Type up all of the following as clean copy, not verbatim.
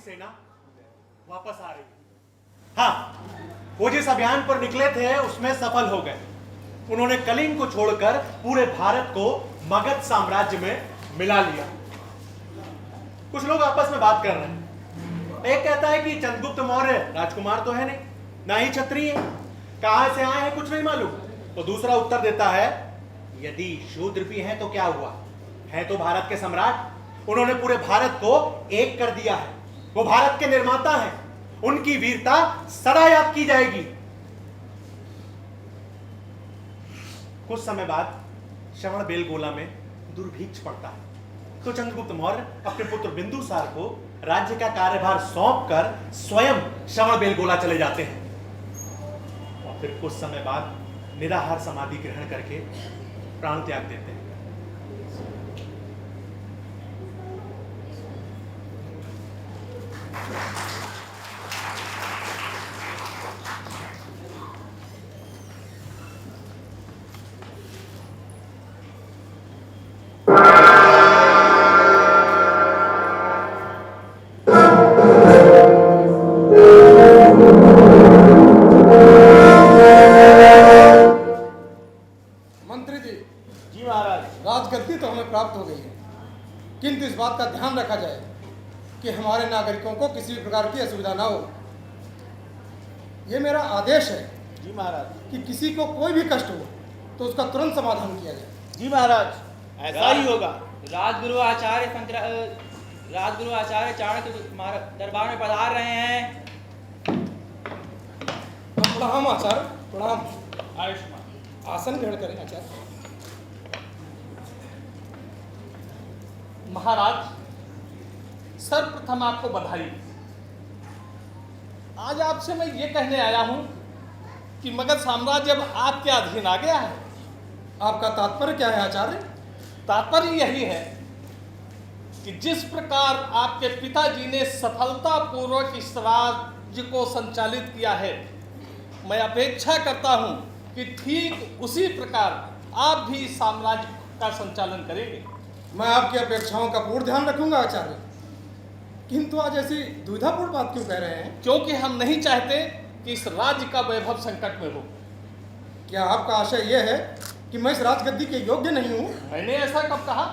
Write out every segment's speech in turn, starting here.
सेना वापस आ रही है। हाँ, वो जिस अभियान पर निकले थे उसमें सफल हो गए। उन्होंने कलिंग को छोड़कर पूरे भारत को मगध साम्राज्य में मिला लिया। कुछ लोग आपस में बात कर रहे हैं। एक कहता है कि चंद्रगुप्त मौर्य राजकुमार तो है नहीं, ना ही क्षत्रिय, कहां से आए हैं कुछ नहीं मालूम। तो दूसरा उत्तर देता है, यदि शूद्र भी हैं तो क्या हुआ, है तो भारत के सम्राट। उन्होंने पूरे भारत को एक कर दिया है। वो भारत के निर्माता हैं। उनकी वीरता सदा याद की जाएगी। कुछ समय बाद श्रवण बेलगोला में दुर्भिक्ष पड़ता है, तो चंद्रगुप्त मौर्य अपने पुत्र बिंदुसार को राज्य का कार्यभार सौंपकर स्वयं श्रवण बेलगोला चले जाते हैं और फिर कुछ समय बाद निराहार समाधि ग्रहण करके प्राण त्याग देते हैं। मंत्री जी, जी महाराज। राजगद्दी तो हमें प्राप्त हो गई है, किंतु इस बात का ध्यान रखा जाए कि हमारे नागरिकों को किसी भी प्रकार की असुविधा ना हो। ये मेरा आदेश है जी महाराज। कि किसी को कोई भी कष्ट हो तो उसका तुरंत समाधान किया जाए। जी महाराज, ऐसा ही होगा। राजगुरु आचार्य चाणक्य दरबार में पधार रहे हैं। प्रणाम आचार्य, प्रणाम। आयुष्मान। आसन ग्रहण करें आचार्य। महाराज, सर्वप्रथम आपको बधाई। आज आपसे मैं ये कहने आया हूं कि मगध साम्राज्य अब आपके अधीन आ गया है। आपका तात्पर्य क्या है आचार्य? तात्पर्य यही है कि जिस प्रकार आपके पिताजी ने सफलतापूर्वक इस राज्य को संचालित किया है, मैं अपेक्षा करता हूं कि ठीक उसी प्रकार आप भी इस साम्राज्य का संचालन करेंगे। मैं आपकी अपेक्षाओं का पूर्ण ध्यान रखूंगा आचार्य, किंतु आज ऐसी दुविधापूर्ण बात क्यों कह रहे हैं? क्योंकि हम नहीं चाहते कि इस राज्य का वैभव संकट में हो। क्या आपका आशय यह है कि मैं इस राजगद्दी के योग्य नहीं हूँ? मैंने ऐसा कब कहा?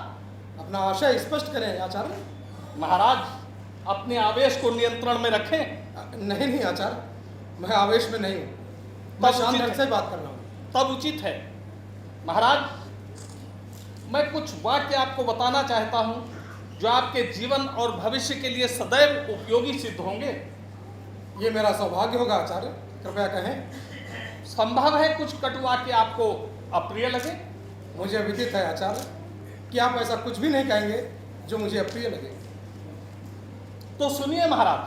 अपना आशय स्पष्ट करें आचार्य। महाराज, अपने आवेश को नियंत्रण में रखें। नहीं नहीं आचार्य, मैं आवेश में नहीं हूँ, मैं शांत ढंग से बात कर रहा हूँ। तब उचित है। महाराज, मैं कुछ वाक्य आपको बताना चाहता हूँ जो आपके जीवन और भविष्य के लिए सदैव उपयोगी सिद्ध होंगे। ये मेरा सौभाग्य होगा आचार्य, कृपया कहें। संभव है कुछ कटु वाक्य आपको अप्रिय लगे। मुझे विदित है आचार्य कि आप ऐसा कुछ भी नहीं कहेंगे जो मुझे अप्रिय लगे। तो सुनिए महाराज,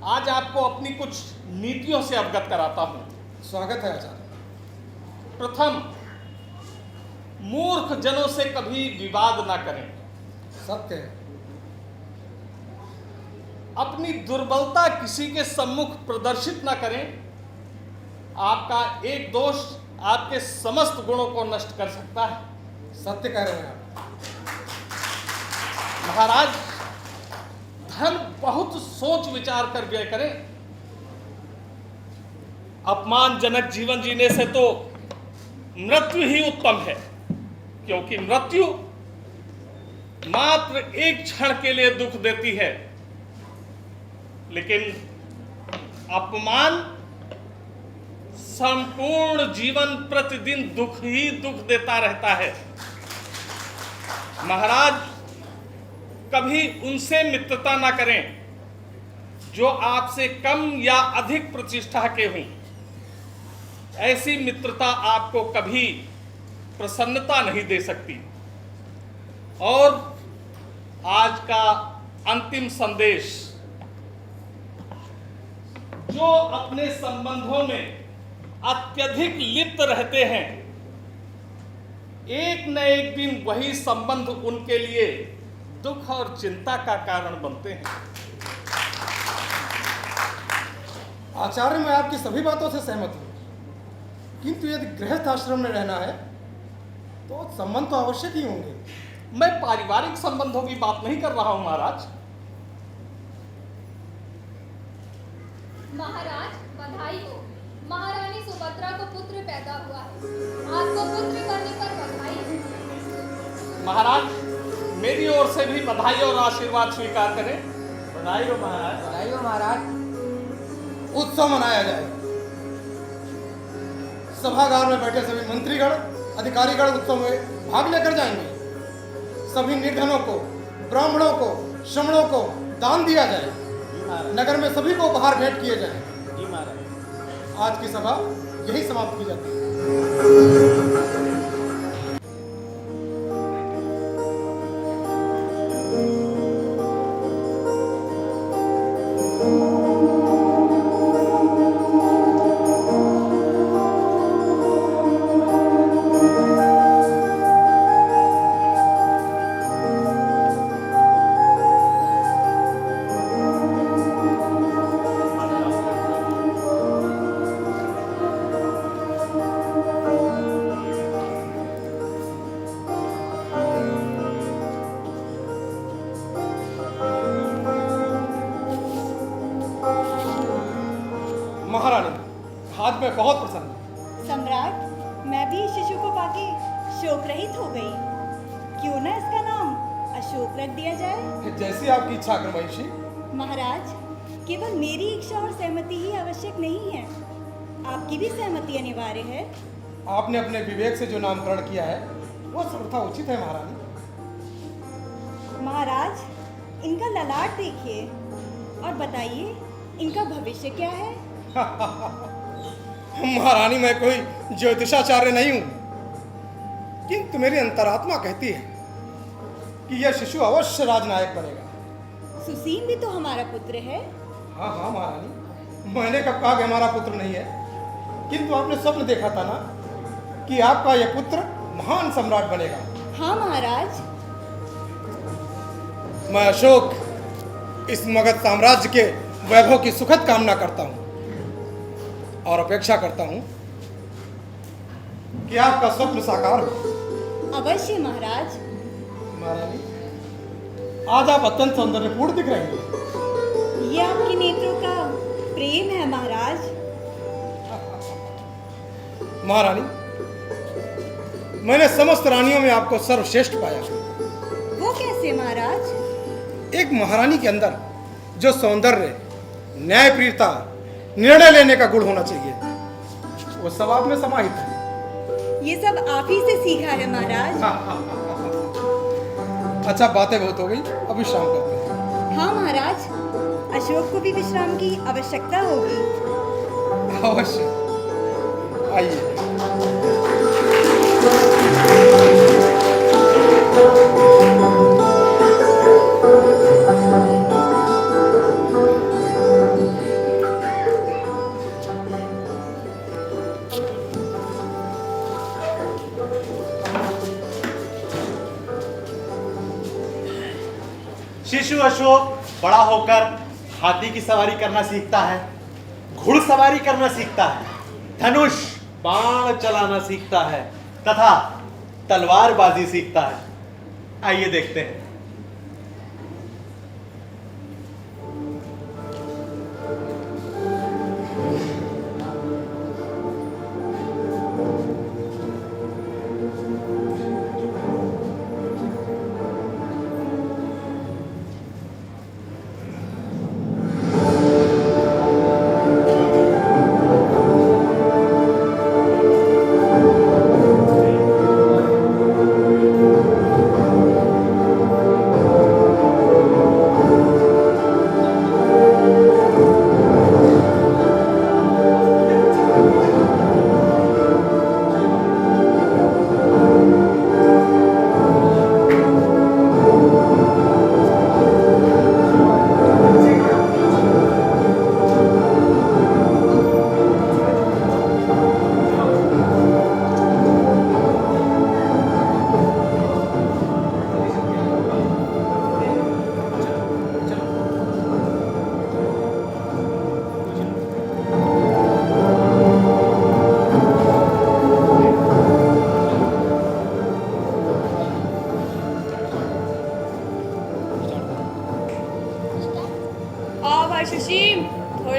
आज आपको अपनी कुछ नीतियों से अवगत कराता हूँ। स्वागत है आचार्य। प्रथम, मूर्ख जनों से कभी विवाद ना करें। सत्य है। अपनी दुर्बलता किसी के सम्मुख प्रदर्शित ना करें। आपका एक दोष आपके समस्त गुणों को नष्ट कर सकता है। सत्य कह रहे हैं आप। महाराज, धन बहुत सोच विचार कर व्यय करें। अपमानजनक जीवन जीने से तो मृत्यु ही उत्तम है, क्योंकि मृत्यु मात्र एक क्षण के लिए दुख देती है, लेकिन अपमान संपूर्ण जीवन प्रतिदिन दुख ही दुख देता रहता है। महाराज, कभी उनसे मित्रता ना करें जो आपसे कम या अधिक प्रतिष्ठा के हों। ऐसी मित्रता आपको कभी प्रसन्नता नहीं दे सकती। और आज का अंतिम संदेश, जो अपने संबंधों में अत्यधिक लिप्त रहते हैं, एक न एक दिन वही संबंध उनके लिए दुख और चिंता का कारण बनते हैं। आचार्य, मैं आपकी सभी बातों से सहमत हूँ, किंतु यदि गृहस्थ आश्रम में रहना है तो संबंध तो आवश्यक ही होंगे। मैं पारिवारिक संबंधों की बात नहीं कर रहा हूं महाराज। महाराज बधाई हो। महारानी सुभद्रा को पुत्र पैदा हुआ है। आपको पुत्र करने पर बधाई। महाराज, मेरी ओर से भी बधाई और आशीर्वाद स्वीकार करें। बधाई हो महाराज। बधाई हो महाराज। उत्सव मनाया जाए। सभागार में बैठे सभी मंत्रीगण, अधिकारीगण उत्सव में भाग लेकर जाएंगे। सभी निर्धनों को, ब्राह्मणों को, श्रमणों को दान दिया जाए। नगर में सभी को उपहार भेंट किए जाएं। जी महाराज। आज की सभा यही समाप्त की जाती है। महारानी, आज मैं बहुत प्रसन्न हूँ। सम्राट, मैं भी इस शिशु को पाके शोक रहित हो गई। क्यों ना इसका नाम अशोक रख दिया जाए? जैसी आपकी इच्छा क्रमहिषी। महाराज, केवल मेरी इच्छा और सहमति ही आवश्यक नहीं है, आपकी भी सहमति अनिवार्य है। आपने अपने विवेक से जो नामकरण किया है वो सर्वथा उचित है महारानी। महाराज, इनका ललाट देखिए और बताइए इनका भविष्य क्या है? महारानी, मैं कोई ज्योतिषाचार्य नहीं हूं, किंतु मेरी अंतरात्मा कहती है कि यह शिशु अवश्य राजनायक बनेगा। सुसीम भी तो हमारा पुत्र है। हाँ हाँ महारानी, मैंने कब कहा कि हमारा पुत्र नहीं है, किंतु आपने स्वप्न देखा था ना कि आपका यह पुत्र महान सम्राट बनेगा। हाँ महाराज। मैं अशोक इस मगध साम्राज्य के वैभव की सुखद कामना करता हूं और अपेक्षा करता हूं कि आपका स्वप्न साकार हो। अवश्य महाराज। महारानी, आज आप अत्यंत सौंदर्यपूर्ण दिख रही हैं। ये आपके नेत्रों का प्रेम है महाराज। महारानी, मैंने समस्त रानियों में आपको सर्वश्रेष्ठ पाया। वो कैसे महाराज? एक महारानी के अंदर जो सौंदर्य, न्यायप्रियता, निर्णय लेने का गुण होना चाहिए, वो सब आप में समाहित है। ये सब आप ही से सीखा है महाराज। अच्छा, बातें बहुत हो गई, अब विश्राम करते हैं। हाँ महाराज, अशोक को भी विश्राम की आवश्यकता होगी। अवश्य, आइए। शिशु अशोक बड़ा होकर हाथी की सवारी करना सीखता है, घुड़सवारी करना सीखता है, धनुष बाण चलाना सीखता है तथा तलवारबाजी सीखता है। आइए देखते हैं।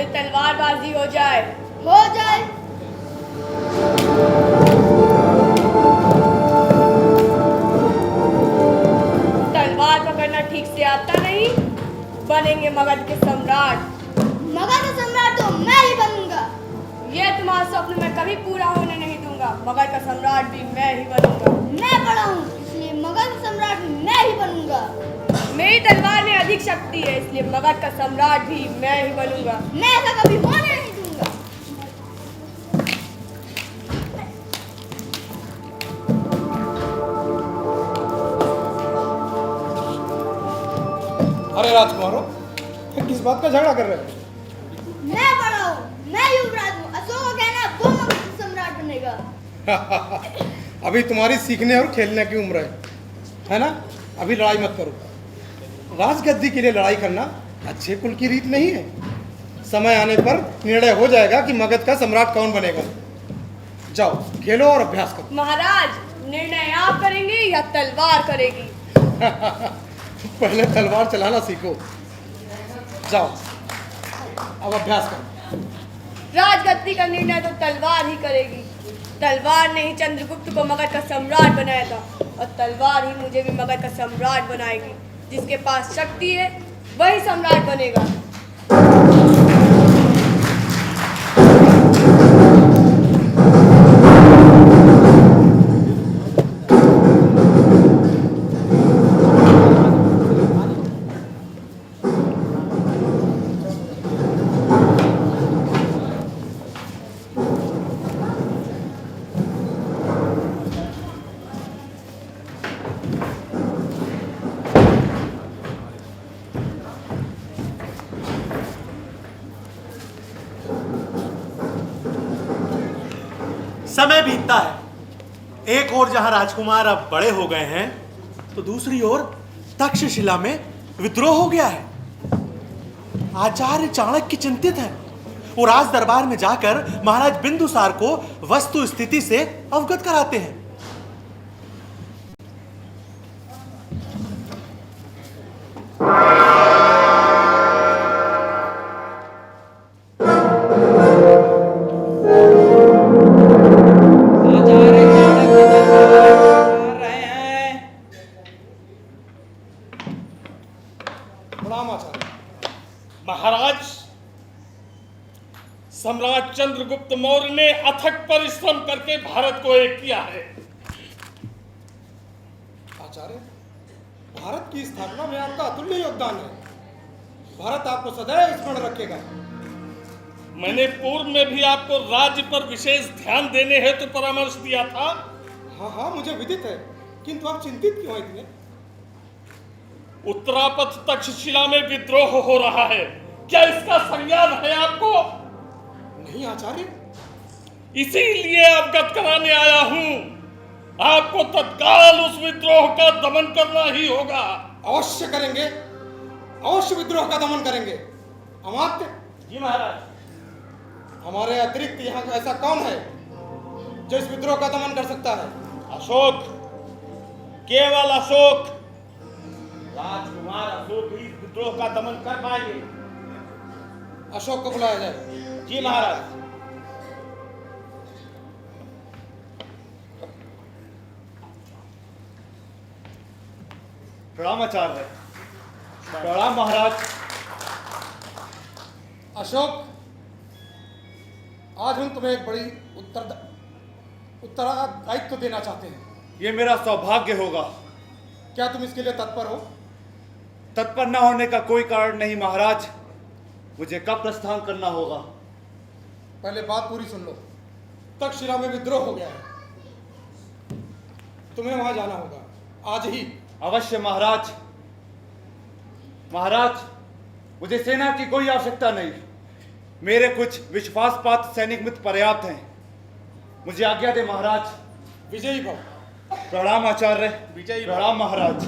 थोड़ी तलवारबाजी हो जाए। हो जाए। तलवार पकड़ना ठीक से आता नहीं, बनेंगे मगध के सम्राट। मगध का सम्राट तो मैं ही बनूंगा। ये तुम्हारा स्वप्न मैं कभी पूरा होने नहीं दूंगा। मगध का सम्राट भी मैं ही बनूंगा। मैं बड़ा हूँ, इसलिए मगध का सम्राट भी मैं ही बनूंगा। मेरी तलवार में अधिक शक्ति है, इसलिए मगध का सम्राट भी मैं ही बनूंगा। मैं ऐसा कभी होने नहीं दूंगा। अरे राजकुमारों, ये किस बात का झगड़ा कर रहे हो? मैं बड़ा हूँ, मैं युवराज हूँ। अशोक का कहना है, वो मगध का सम्राट बनेगा। अभी तुम्हारी सीखने और खेलने की उम्र है ना? अभी लड़ाई मत करो। राजगद्दी के लिए लड़ाई करना अच्छे कुल की रीत नहीं है। समय आने पर निर्णय हो जाएगा कि मगध का सम्राट कौन बनेगा। जाओ खेलो और अभ्यास करो। महाराज, निर्णय आप करेंगे या तलवार करेगी? पहले तलवार चलाना सीखो। जाओ अब अभ्यास करो। राजगद्दी का निर्णय तो तलवार ही करेगी। तलवार ने ही चंद्रगुप्त को मगध का सम्राट बनाया था, और तलवार ही मुझे भी मगध का सम्राट बनाएगी। जिसके पास शक्ति है वही सम्राट बनेगा। समय बीतता है। एक ओर जहां राजकुमार अब बड़े हो गए हैं, तो दूसरी ओर तक्षशिला में विद्रोह हो गया है। आचार्य चाणक्य चिंतित है। वो राज दरबार में जाकर महाराज बिंदुसार को वस्तु स्थिति से अवगत कराते हैं। आचार्य चाणक्य दरबार रहे हैं। प्रणाम आचार्य। महाराज, सम्राट चंद्रगुप्त मौर्य ने अथक परिश्रम करके भारत को एक किया है। आचार्य, भारत की स्थापना में आपका अतुल्य योगदान है। भारत आपको सदैव स्मरण रखेगा। मैंने पूर्व में भी आपको राज्य पर विशेष ध्यान देने हेतु परामर्श दिया था। हाँ हाँ, मुझे विदित है, किंतु आप चिंतित क्यों हैं इतने? उत्तरापथ तक्षशिला में विद्रोह हो रहा है, क्या इसका संज्ञान है आपको? नहीं आचार्य। इसीलिए अवगत कराने आया हूं। आपको तत्काल उस विद्रोह का दमन करना ही होगा। अवश्य करेंगे, अवश्य विद्रोह का दमन करेंगे। अमात्य जी महाराज। हमारे अतिरिक्त यहाँ ऐसा कौन है जो इस विद्रोह का दमन कर सकता है? अशोक, केवल अशोक। राजकुमार अशोक ही विद्रोह का दमन कर पाएंगे। अशोक को बुलाया जाए। जी महाराज। प्रणाम आचार्य। प्रणाम महाराज। अशोक, आज हम तुम्हें एक बड़ी उत्तरदायित्व देना चाहते हैं। ये मेरा सौभाग्य होगा। क्या तुम इसके लिए तत्पर हो? तत्पर न होने का कोई कारण नहीं महाराज। मुझे कब प्रस्थान करना होगा? पहले बात पूरी सुन लो। तक्षशिला में विद्रोह हो गया है, तुम्हें वहां जाना होगा आज ही। अवश्य महाराज। महाराज, मुझे सेना की कोई आवश्यकता नहीं। मेरे कुछ विश्वासपात्र सैनिक मित्र पर्याप्त हैं। मुझे आज्ञा दे महाराज। विजयी भव। प्रणाम आचार्य। विजयी भव। प्रणाम महाराज।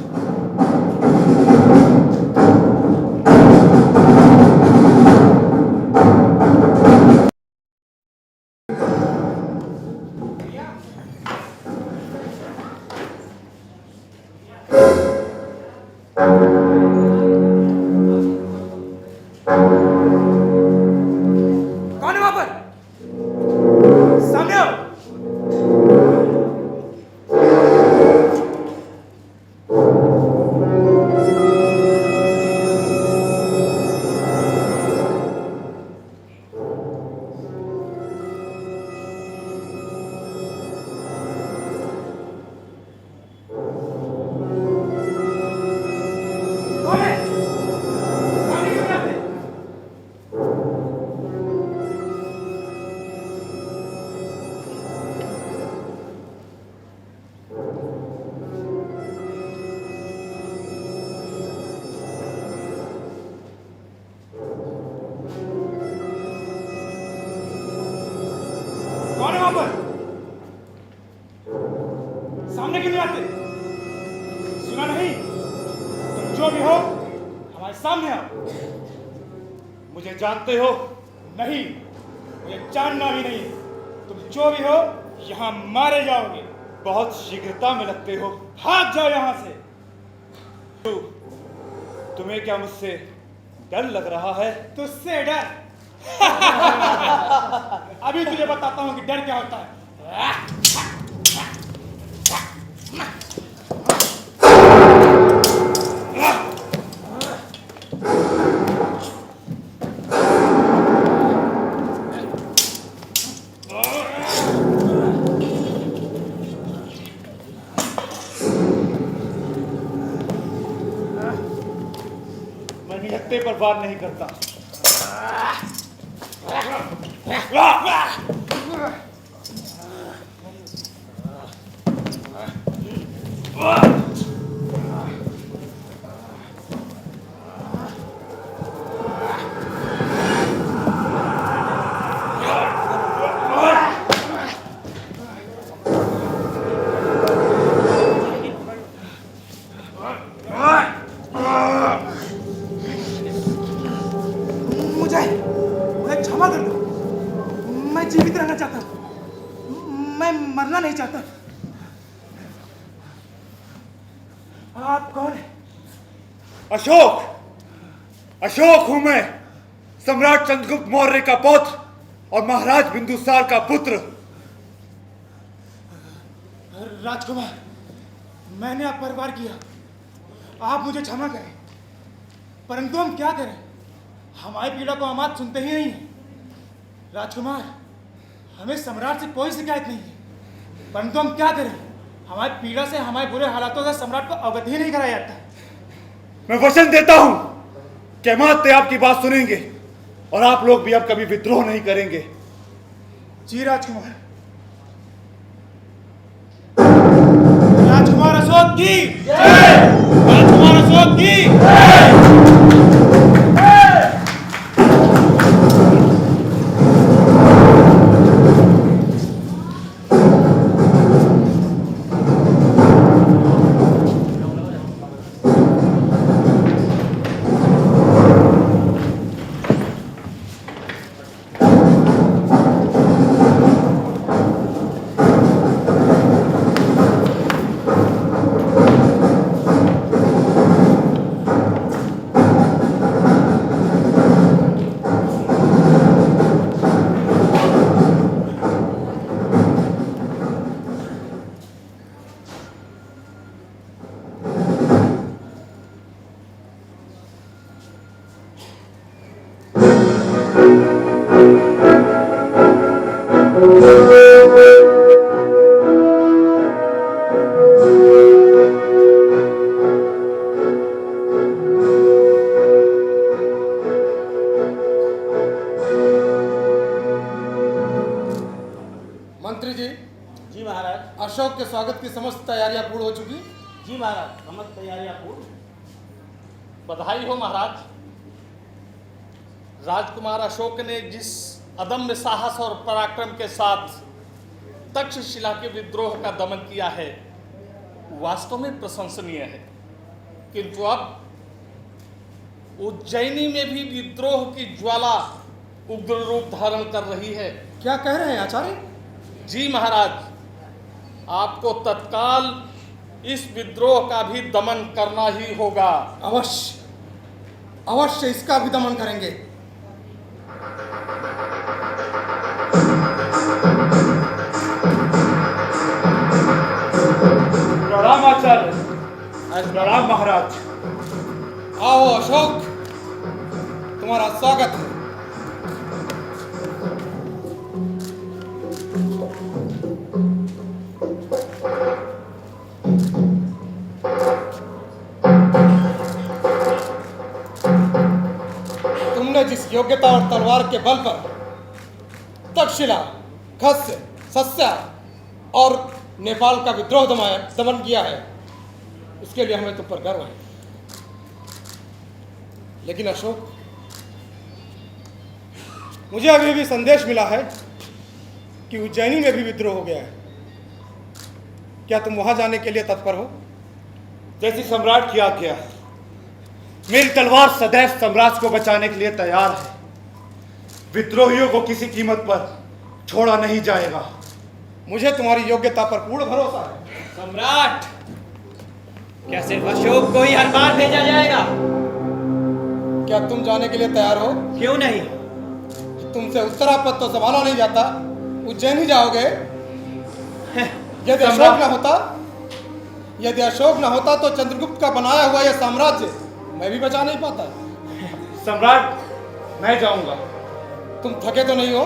आते? सुना नहीं? तुम जो भी हो हमारे सामने आओ। मुझे जानते हो? नहीं, मुझे जानना भी नहीं। तुम जो भी हो यहाँ मारे जाओगे। बहुत शीघ्रता में लगते हो। भाग जाओ यहाँ से। तुम्हें क्या मुझसे डर लग रहा है? तुझसे डर? अभी तुझे बताता हूँ कि डर क्या होता है। मैं निहत्थे पर वार नहीं करता। मुझे क्षमा कर दो। मैं जीवित रहना चाहता हूँ। मैं मरना नहीं चाहता। आप कौन है? अशोक, अशोक हूं मैं, सम्राट चंद्रगुप्त मौर्य का पौत्र और महाराज बिंदुसार का पुत्र। राजकुमार, मैंने आप पर वार किया। आप मुझे क्षमा करें, परंतु हम क्या करें? हमारी पीड़ा को हम आज सुनते ही नहीं हैं। राजकुमार, हमें सम्राट से कोई शिकायत नहीं है, परंतु हम क्या करें? हमारी पीड़ा से, हमारे बुरे हालातों से सम्राट को अवगत ही नहीं कराया जाता। मैं वचन देता हूं कि अमात्य आपकी बात सुनेंगे और आप लोग भी अब कभी विद्रोह नहीं करेंगे। जी राजकुमार। राजकुमार अशोक की जय। राजकुमार अशोक की जय। मंत्री जी। जी महाराज। अशोक के स्वागत की समस्त तैयारियां पूर्ण हो चुकी। जी महाराज, समस्त तैयारियां पूर्ण। बधाई हो महाराज। राजकुमार अशोक ने जिस अदम्य साहस और पराक्रम के साथ तक्षशिला के विद्रोह का दमन किया है, वास्तव में प्रशंसनीय है। किंतु अब उज्जैनी में भी विद्रोह की ज्वाला उग्र रूप धारण कर रही है। क्या कह रहे हैं आचार्य? जी महाराज, आपको तत्काल इस विद्रोह का भी दमन करना ही होगा। अवश्य, अवश्य इसका भी दमन करेंगे। प्रणाम आचार्य। प्रणाम महाराज। आओ अशोक, तुम्हारा स्वागत है। तुमने जिस योग्यता और तलवार के बल पर तक्षशिला, खस्य, सस्या और नेपाल का विद्रोह दमन किया है, उसके लिए हमें तुम पर गर्व है। लेकिन अशोक, मुझे अभी भी संदेश मिला है कि उज्जैनी में भी विद्रोह हो गया है। क्या तुम वहां जाने के लिए तत्पर हो? जैसी सम्राट की आज्ञा। मेरी तलवार सदैव साम्राज्य को बचाने के लिए तैयार है। विद्रोहियों को किसी कीमत पर छोड़ा नहीं जाएगा। मुझे तुम्हारी योग्यता पर पूर्ण भरोसा है। सम्राट, क्या सिर्फ अशोक को ही हर बार भेजा जाएगा? क्या तुम जाने के लिए तैयार हो? क्यों नहीं? तुमसे उत्तरापद तो संभाला नहीं जाता, उज्जैन ही जाओगे? यदि अशोक न होता तो चंद्रगुप्त का बनाया हुआ यह साम्राज्य मैं भी बचा नहीं पाता। सम्राट, मैं जाऊंगा। तुम थके तो नहीं हो?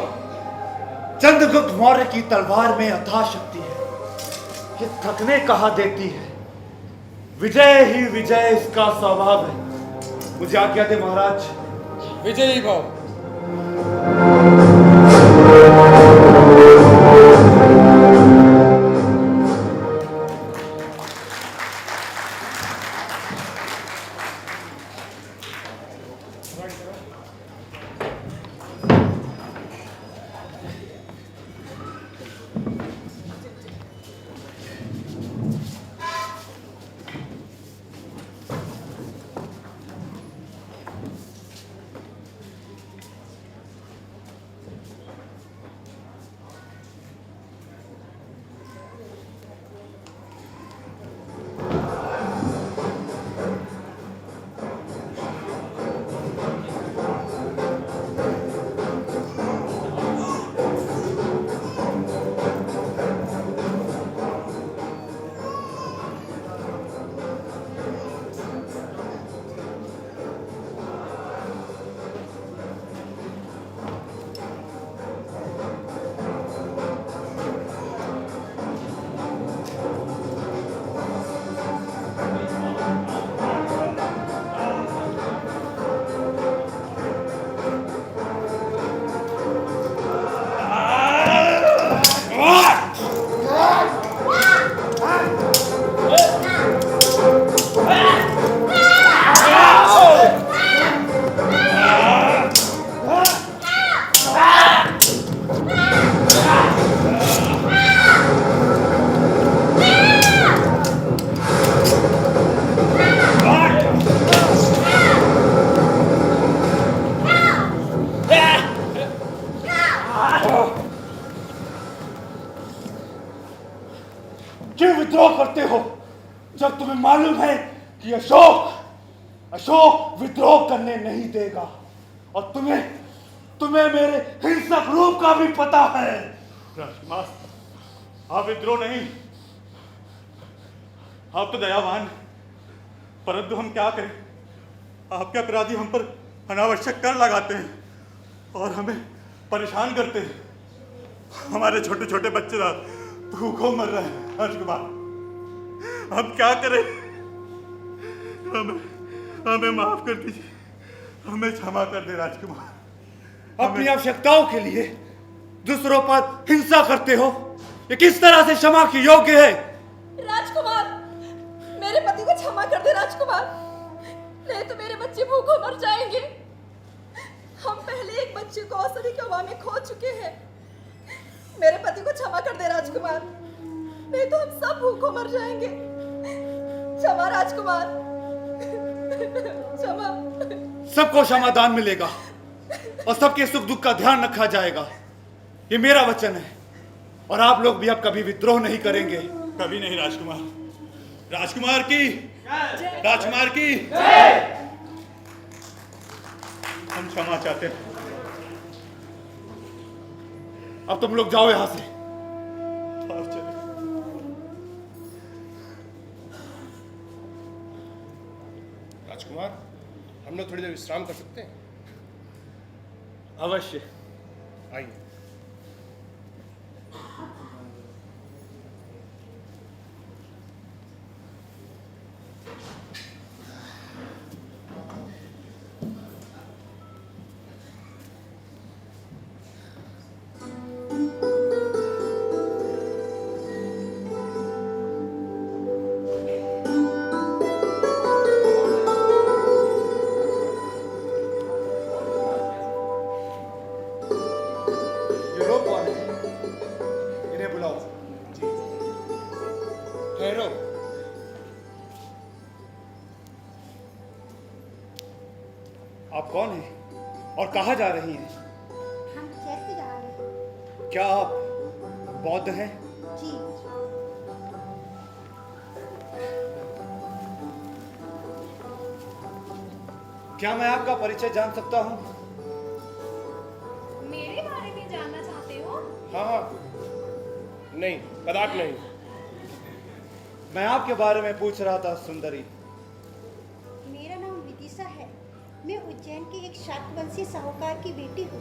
चंद्रगुप्त मौर्य की तलवार में अथाह शक्ति है, ये थकने कहाँ देती है। विजय ही विजय इसका स्वभाव है। मुझे आज्ञा दे महाराज। विजयी भव। क्यों विद्रोह करते हो जब तुम्हें मालूम है कि अशोक विद्रोह करने नहीं देगा? और तुम्हें मेरे हिंसक रूप का भी पता है। राजकुमार, आप विद्रोह नहीं, आप तो दयावान, परंतु हम क्या करें? आपके अपराधी हम पर अनावश्यक कर लगाते हैं और हमें परेशान करते हैं। हमारे छोटे छोटे बच्चे भूखों मर रहे हैं। राजकुमार, हम क्या करें? हमें माफ कर दीजिए, हमें क्षमा कर दे राजकुमार। अपनी आवश्यकताओं के लिए दूसरों पर हिंसा करते हो, ये किस तरह से क्षमा की योग्य है? राजकुमार, मेरे पति को क्षमा कर दे राजकुमार, नहीं तो मेरे बच्चे भूखों मर जाएंगे। हम पहले एक बच्चे को औषधि के हवा में खो चुके हैं। मेरे पति को क्षमा कर दे राजकुमार, नहीं तो हम सब भूखों मर जाएंगे। क्षमा राजकुमार, क्षमा। सबको क्षमादान मिलेगा और सबके सुख दुख का ध्यान रखा जाएगा, ये मेरा वचन है। और आप लोग भी अब कभी विद्रोह नहीं करेंगे। कभी नहीं राजकुमार। राजकुमार की राजकुमार की हम क्षमा चाहते हैं। अब तुम लोग जाओ यहां से। आप चले। राजकुमार, हम लोग थोड़ी देर विश्राम कर सकते हैं? अवश्य। आइए। आप कौन हैं और कहाँ जा रही हैं? हम चैत्य जा रहे हैं। क्या आप बौद्ध हैं? जी। क्या मैं आपका परिचय जान सकता हूँ? मेरे बारे में जानना चाहते हो? हाँ, नहीं, कदाप नहीं। मैं आपके बारे में पूछ रहा था सुंदरी। मेरा नाम विदिशा है। मैं उज्जैन के एक शाक्यवंशी साहूकार की बेटी हूँ।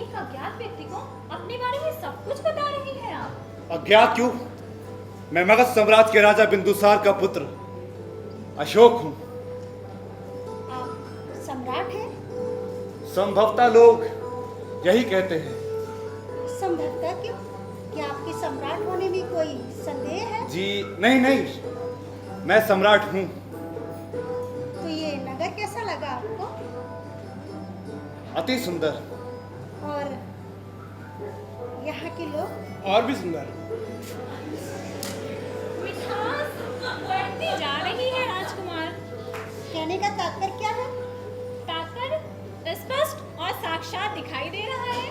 एक अज्ञात व्यक्ति को अपने बारे में सब कुछ बता रही हैं आप। अज्ञात क्यों? मैं मगध साम्राज्य के राजा बिंदुसार का पुत्र अशोक हूँ। आप सम्राट हैं? संभवतः लोग यही कहते हैं। संभवतः क्यों? क्या आपके सम्राट होने में कोई संदेह है? जी नहीं, मैं सम्राट हूँ। तो ये नगर कैसा लगा आपको? अति सुंदर। और यहाँ के लोग? और भी सुंदर। मिठास बढ़ती जा रही है राजकुमार। कहने का तात्पर्य क्या है? तात्पर्य स्पष्ट और साक्षात दिखाई दे रहा है।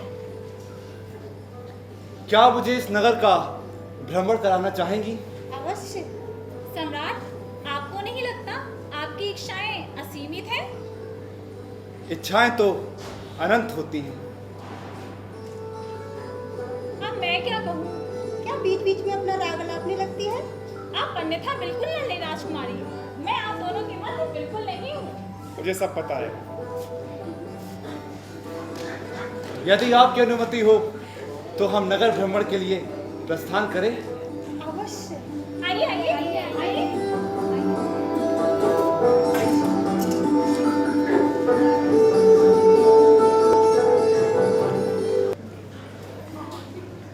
क्या मुझे इस नगर का भ्रमण कराना चाहेंगी? अवश्य। सम्राट, आपको नहीं लगता आपकी इच्छाएं असीमित हैं? इच्छाएं तो अनंत होती हैं। अब मैं क्या कहूँ? क्या बीच बीच में अपना राग अलापने लगती है? आप अन्यथा बिल्कुल न ले राजकुमारी। मैं आप दोनों के मध्य बिल्कुल नहीं हूँ। मुझे सब पता है। यदि आपकी अनुमति हो तो हम नगर भ्रमण के लिए प्रस्थान करें। अवश्य। आइए आइए आइए आइए।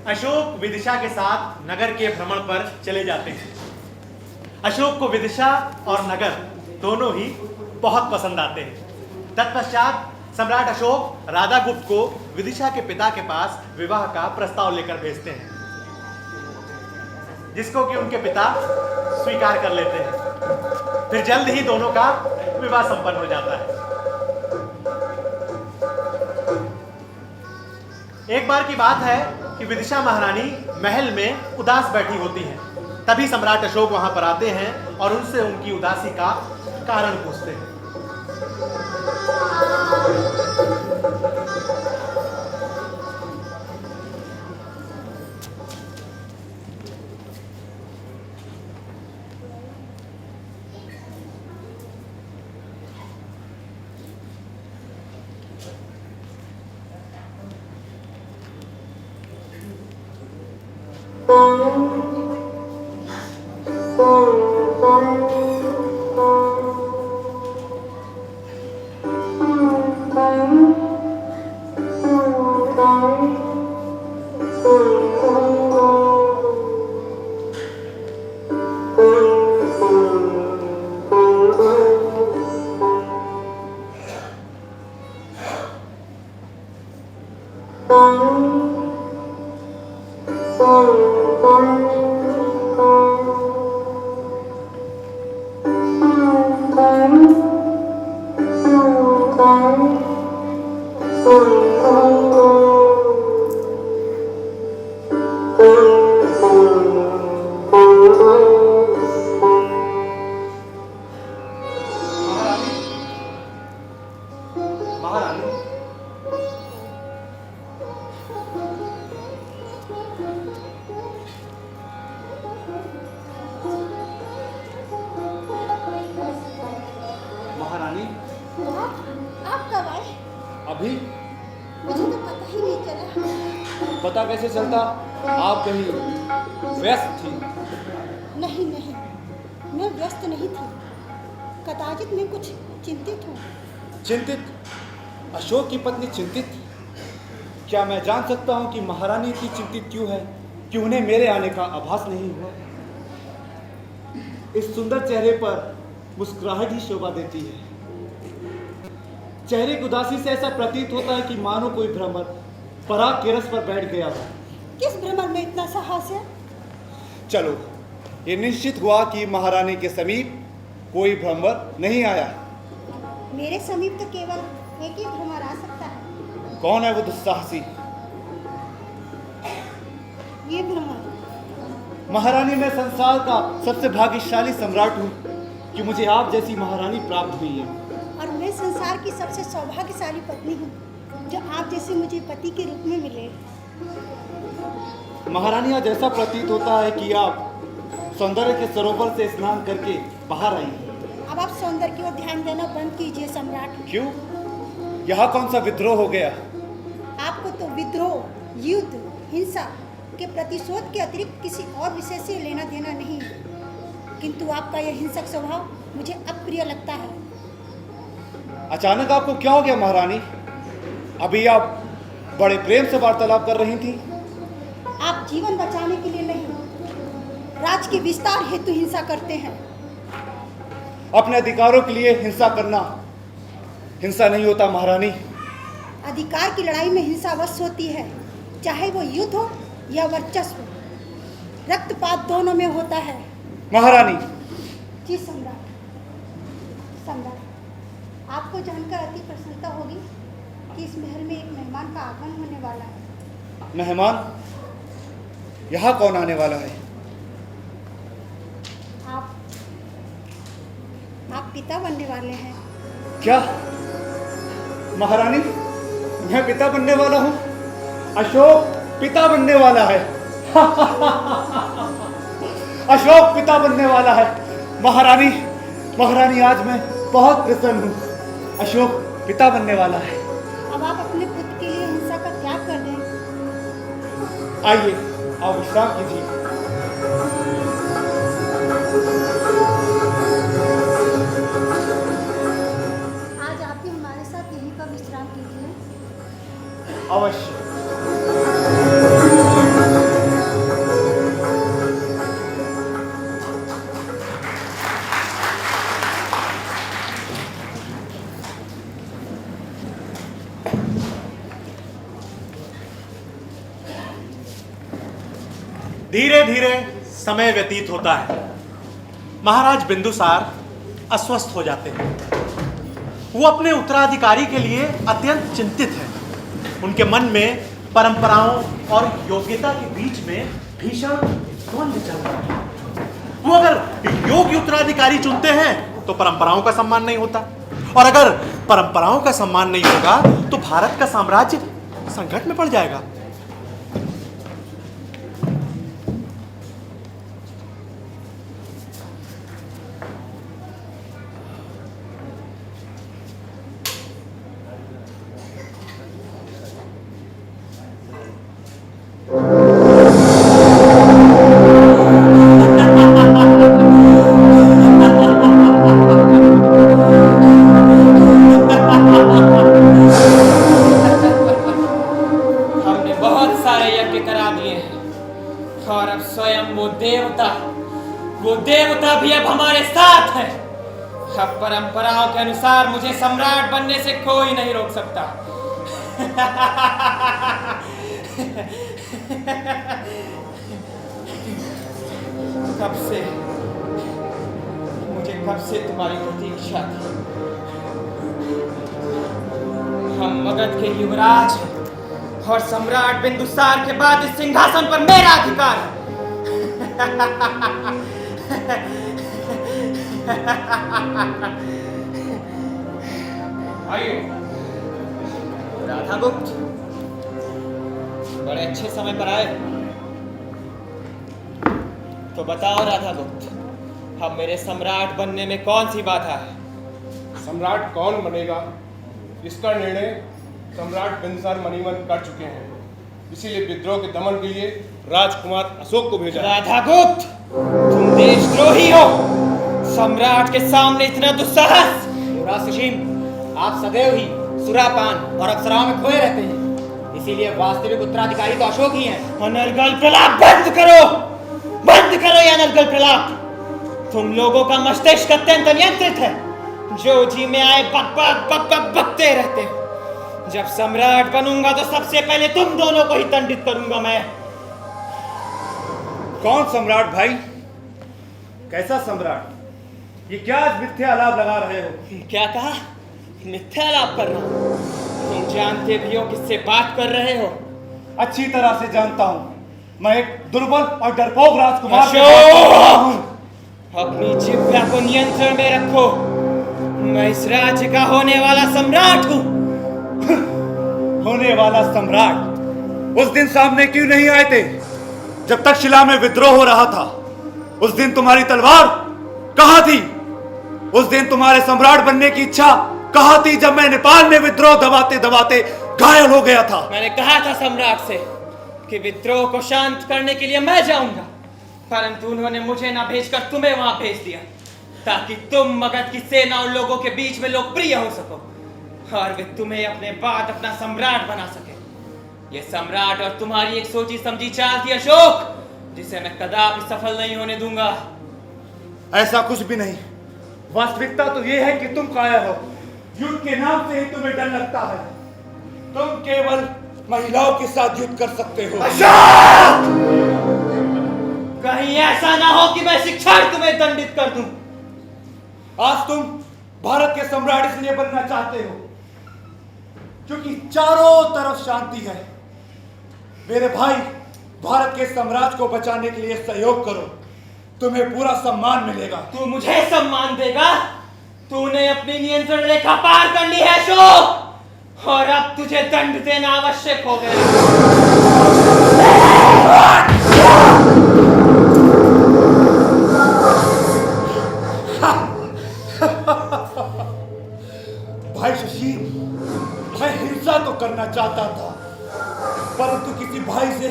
अशोक विदिशा के साथ नगर के भ्रमण पर चले जाते हैं। अशोक को विदिशा और नगर दोनों ही बहुत पसंद आते हैं। तत्पश्चात सम्राट अशोक राधा गुप्त को विदिशा के पिता के पास विवाह का प्रस्ताव लेकर भेजते हैं, जिसको कि उनके पिता स्वीकार कर लेते हैं। फिर जल्द ही दोनों का विवाह संपन्न हो जाता है। एक बार की बात है कि विदिशा महारानी महल में उदास बैठी होती हैं। तभी सम्राट अशोक वहां पर आते हैं और उनसे उनकी उदासी का कारण पूछते हैं। महारानी, आप कब आए? अभी मुझे तो पता ही नहीं चला। पता कैसे चलता? आप कहीं व्यस्त थी? नहीं, मैं व्यस्त नहीं थी। कदाचित मैं कुछ चिंतित हूँ। चिंतित? अशोक की पत्नी चिंतित? क्या मैं जान सकता हूँ कि महारानी इतनी चिंतित क्यों है कि उन्हें मेरे आने का आभास नहीं हुआ? इस सुंदर चेहरे पर मुस्कुराहट ही शोभा देती है। चेहरे की उदासी से ऐसा प्रतीत होता है कि मानो कोई भ्रमर पराग के रस पर बैठ गया हो। किस भ्रमर में इतना साहस है? चलो, ये निश्चित हुआ कि महारानी के समीप कोई भ्रमर नहीं आया। मेरे समीप तो केवल एक ही भ्रमर आ सकता है। कौन है वो दुस्साहसी? ये भ्रमर। महारानी, मैं संसार का सबसे भाग्यशाली सम्राट हूँ कि मुझे आप जैसी महारानी प्राप्त हुई है। और मैं संसार की सबसे सौभाग्यशाली पत्नी हूँ जो आप जैसे मुझे पति के रूप में मिले। महारानी, आज ऐसा प्रतीत होता है कि आप सौंदर्य के सरोवर से स्नान करके बाहर आई हैं। अब आप सौंदर्य की ओर ध्यान देना बंद कीजिए सम्राट। क्यों? यहाँ कौन सा विद्रोह हो गया? आपको तो विद्रोह, युद्ध, हिंसा के प्रतिशोध के अतिरिक्त किसी और विषय से लेना देना नहीं है, किंतु आपका यह हिंसक स्वभाव मुझे अप्रिय लगता है। अचानक आपको क्या हो गया महारानी? अभी आप बड़े प्रेम से वार्तालाप कर रही थी। आप जीवन बचाने के लिए नहीं, राज के विस्तार हेतु हिंसा करते हैं। अपने अधिकारों के लिए हिंसा करना हिंसा नहीं होता महारानी। अधिकार की लड़ाई में हिंसा अवश्य होती है, चाहे वो युद्ध हो या वर्चस्व। रक्तपात दोनों में होता है। महारानी। जी सम्राट। सम्राट, आपको जानकर अति प्रसन्नता होगी कि इस महल में एक मेहमान का आगमन होने वाला है। मेहमान? यहाँ कौन आने वाला है? आप पिता बनने वाले हैं। क्या महारानी, मैं पिता बनने वाला हूँ? अशोक पिता बनने वाला है। अशोक पिता बनने वाला है। महारानी, महारानी, आज मैं बहुत प्रसन्न हूँ। अशोक पिता बनने वाला है। अब आप अपने पुत्र के लिए हिंसा का त्याग कर दें। आइए, आप विश्राम कीजिए। आज आप भी हमारे साथ यहीं पर विश्राम कीजिए। अवश्य। धीरे धीरे समय व्यतीत होता है। महाराज बिंदुसार अस्वस्थ हो जाते हैं। वो अपने उत्तराधिकारी के लिए अत्यंत चिंतित हैं। उनके मन में परंपराओं और योग्यता के बीच में भीषण द्वंद्व चल रहा है। वो अगर योग्य उत्तराधिकारी चुनते हैं तो परंपराओं का सम्मान नहीं होता, और अगर परंपराओं का सम्मान नहीं होगा तो भारत का साम्राज्य संकट में पड़ जाएगा। परंपराओं के अनुसार मुझे सम्राट बनने से कोई नहीं रोक सकता। कब से तुम्हारी प्रतीक्षा थी। हम मगध के युवराज हैं और सम्राट बिंदुसार के बाद इस सिंहासन पर मेरा अधिकार है। आइए। राधा गुप्त, बड़े अच्छे समय पर आए। तो बताओ राधा गुप्त, अब मेरे सम्राट बनने में कौन सी बाधा है? सम्राट कौन बनेगा इसका निर्णय सम्राट बिंदुसार मणिवन कर चुके हैं, इसीलिए विद्रोह के दमन के लिए राजकुमार अशोक को भेजा। राधा गुप्त, तुम देशद्रोही हो। सम्राट के सामने इतना दुस्साहस। युवराज सुशील, आप सदैव ही सुरापान और अप्सराओं में खोए रहते हैं, इसीलिए वास्तविक उत्तराधिकारी तो अशोक ही हैं। अनर्गल प्रलाप बंद करो, बंद करो ये अनर्गल प्रलाप। तुम लोगों का मस्तिष्क अत्यंत अनियंत्रित है। जो जी में आए बक बक बक बक बकते रहते हो। जब सम्राट बनूंगा तो सबसे पहले तुम दोनों को ही दंडित करूंगा मैं। कौन सम्राट भाई? कैसा सम्राट? ये क्या आज मिथ्या आलाप लगा रहे हो? क्या कहा? मिथ्या लाभ कर रहा हूं। तुम जानते भी हो किससे बात कर रहे हो। अच्छी तरह से जानता हूं। मैं एक दुर्बल और डरपोक राजकुमार से अशोक! बात कर रहा हूं। अपनी जिह्वा को नियंत्रण में रखो। मैं इस राज्य का होने वाला सम्राट हूं। होने वाला सम्राट उस दिन सामने क्यों नहीं आए थे जब तक शिला में विद्रोह हो रहा था? उस दिन तुम्हारी तलवार कहां थी? उस दिन तुम्हारे सम्राट बनने की इच्छा कहां थी जब मैं नेपाल में विद्रोह दबाते दबाते घायल हो गया था? मैंने कहा था सम्राट से कि विद्रोह को शांत करने के लिए मैं जाऊंगा, परंतु उन्होंने मुझे ना भेजकर तुम्हें वहां भेज दिया ताकि तुम मगध की सेना और लोगों के बीच में लोकप्रिय हो सको और वे तुम्हें अपने बाद अपना सम्राट बना सके। ये सम्राट और तुम्हारी एक सोची समझी चाल थी अशोक, जिसे मैं कदापि सफल नहीं होने दूंगा। ऐसा कुछ भी नहीं। वास्तविकता तो यह है कि तुम कायर हो। युद्ध के नाम से ही तुम्हें डर लगता है। तुम केवल महिलाओं के साथ युद्ध कर सकते हो। कहीं ऐसा ना हो कि मैं शिक्षार्थ तुम्हें दंडित कर दूं। आज तुम भारत के सम्राट इसलिए बनना चाहते हो क्योंकि चारों तरफ शांति है। मेरे भाई, भारत के साम्राज्य को बचाने के लिए सहयोग करो, तुम्हें पूरा सम्मान मिलेगा। तू मुझे सम्मान देगा? तूने अपनी नियंत्रण रेखा पार कर ली है अशोक, और अब तुझे दंड देना आवश्यक हो गया। भाई सुशील, मैं हिंसा तो करना चाहता था, परंतु किसी भाई से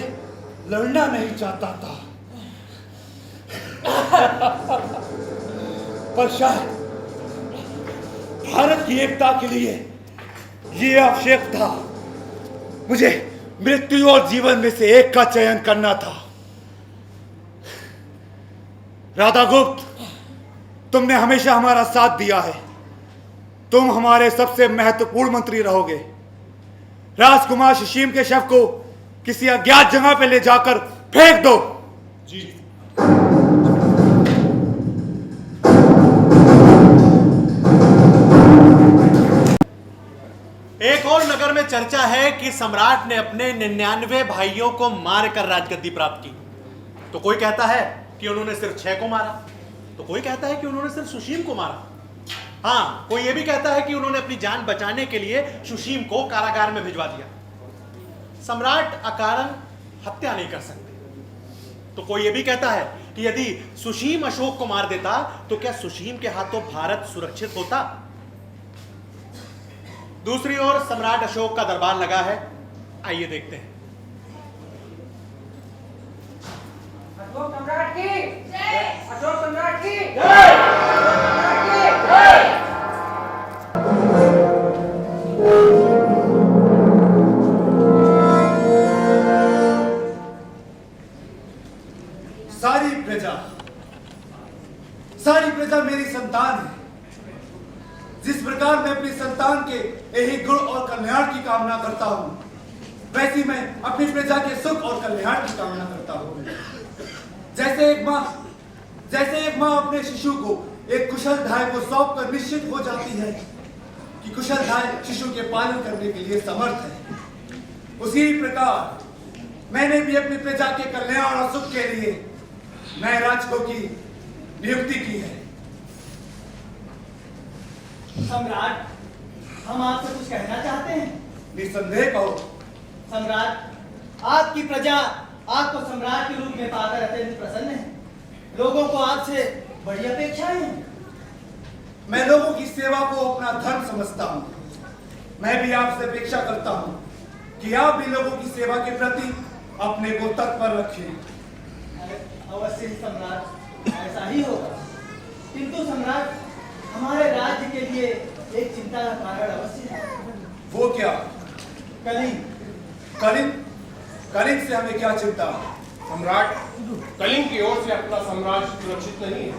लड़ना नहीं चाहता था। पर शायद भारत की एकता के लिए ये आवश्यक था। मुझे मृत्यु और जीवन में से एक का चयन करना था। राधागुप्त, तुमने हमेशा हमारा साथ दिया है। तुम हमारे सबसे महत्वपूर्ण मंत्री रहोगे। राजकुमार सुशीम के शव को किसी अज्ञात जगह पे ले जाकर फेंक दो। जी। एक और नगर में चर्चा है कि सम्राट ने अपने 99 भाइयों को मारकर राजगद्दी प्राप्त की। तो कोई कहता है कि उन्होंने सिर्फ 6 को मारा, तो कोई कहता है कि उन्होंने सिर्फ सुशीम को मारा। हाँ, कोई यह भी कहता है कि उन्होंने अपनी जान बचाने के लिए सुशीम को कारागार में भिजवा दिया। सम्राट अकारण हत्या नहीं कर सकते। तो कोई यह भी कहता है कि यदि सुशीम अशोक को मार देता तो क्या सुशीम के हाथों भारत सुरक्षित होता? दूसरी ओर सम्राट अशोक का दरबार लगा है। आइए देखते हैं। अशोक सम्राट की जय। अशोक सम्राट की जय। सारी प्रजा मेरी संतान है। जिस प्रकार मैं अपनी संतान के यही गुण और कल्याण की कामना करता हूं, वैसी मैं अपनी प्रजा के सुख और कल्याण की कामना करता हूं। जैसे एक माँ अपने शिशु को एक कुशल धाय को सौंप कर निश्चित हो जाती है कि कुशल धाय शिशु के पालन करने के लिए समर्थ है, उसी प्रकार मैंने भी अपनी प्रजा के कल्याण और सुख के लिए नए राजकों की नियुक्ति की है। सम्राट, हम आपसे कुछ कहना चाहते हैं। निसंदेह कहो। सम्राट, आपकी प्रजा आपको सम्राट के रूप में पाकर अत्यंत प्रसन्न है। लोगों को आपसे बड़ी अपेक्षाएं हैं। मैं लोगों की सेवा को अपना धर्म समझता हूं। मैं भी आपसे अपेक्षा करता हूं कि आप भी लोगों की सेवा के प्रति अपने को तत्पर रखें। अवश्य ही सम्राट, ऐसा ही होगा। किंतु सम्राट, हमारे राज्य के लिए एक चिंता का कारण अवश्य है। वो क्या? कलिंग। कलिंग से हमें क्या चिंता? सम्राट, कलिंग की ओर से अपना साम्राज्य सुरक्षित नहीं है।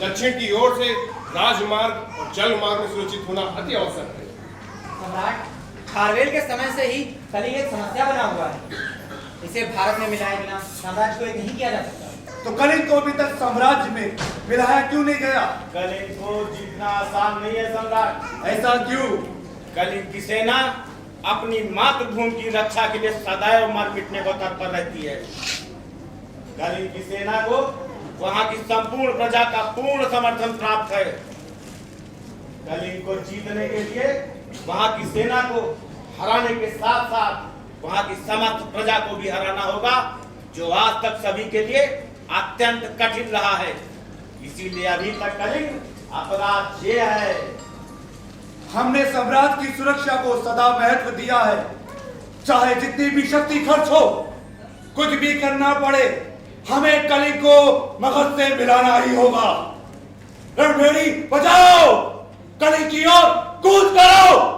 दक्षिण की ओर से राजमार्ग और जल मार्ग में सुरक्षित होना अति आवश्यक है। सम्राट, खारवेल के समय से ही कलिंग एक समस्या बना हुआ है। इसे भारत में मिलाए बिना साम्राज्य को एक नहीं किया जा सकता। तो कलिंग को अभी तक साम्राज्य में मिलाया क्यों नहीं गया? कलिंग को जीतना आसान नहीं है सम्राट। ऐसा क्यों? कलिंग की सेना अपनी मातृभूमि की रक्षा के लिए सदैव मर मिटने को तत्पर रहती है। कलिंग की सेना को वहां की संपूर्ण प्रजा का पूर्ण समर्थन प्राप्त है। कलिंग को जीतने के लिए वहां की सेना को हराने के साथ साथ वहां की समस्त प्रजा को भी हराना होगा, जो आज तक सभी के लिए अत्यंत कठिन रहा है। इसीलिए अभी तक कलिंग अपराध ये है। हमने सम्राट की सुरक्षा को सदा महत्व दिया है, चाहे जितनी भी शक्ति खर्च हो, कुछ भी करना पड़े, हमें कलिंग को मगध से मिलाना ही होगा। रणभेड़ी बजाओ, कलिंग की ओर कूद करो।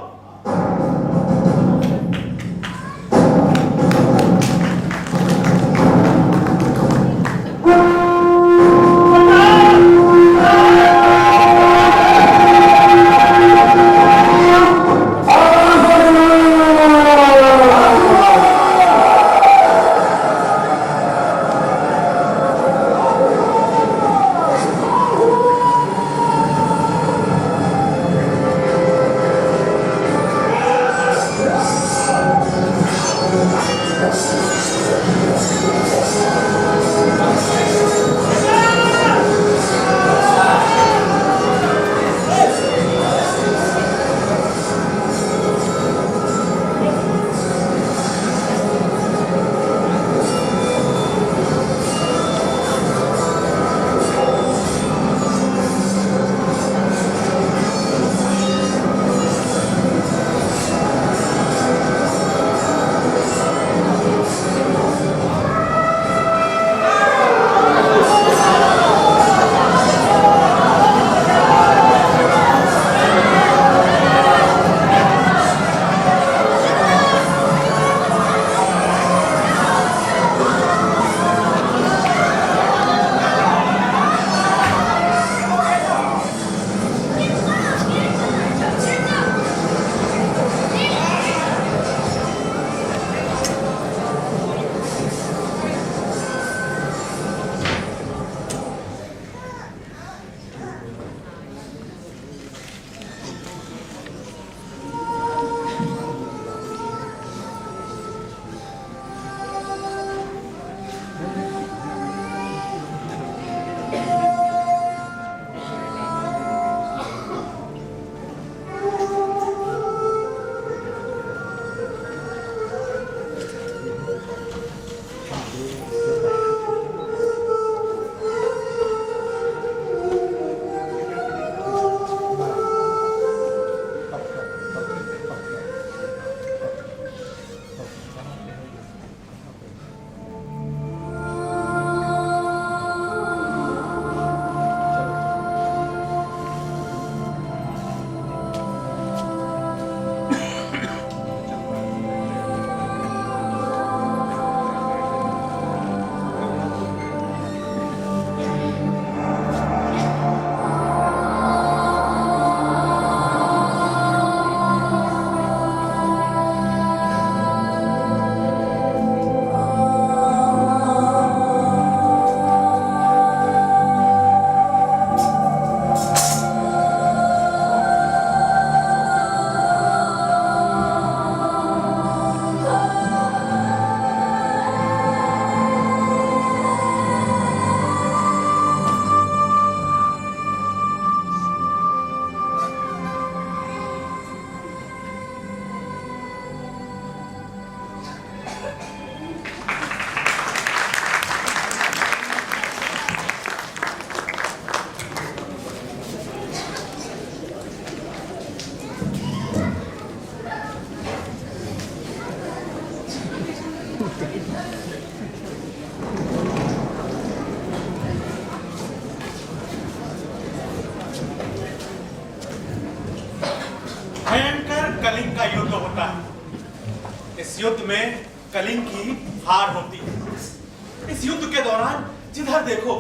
कलिंग का युद्ध होता है। इस युद्ध में कलिंग की हार होती है। इस युद्ध के दौरान जिधर देखो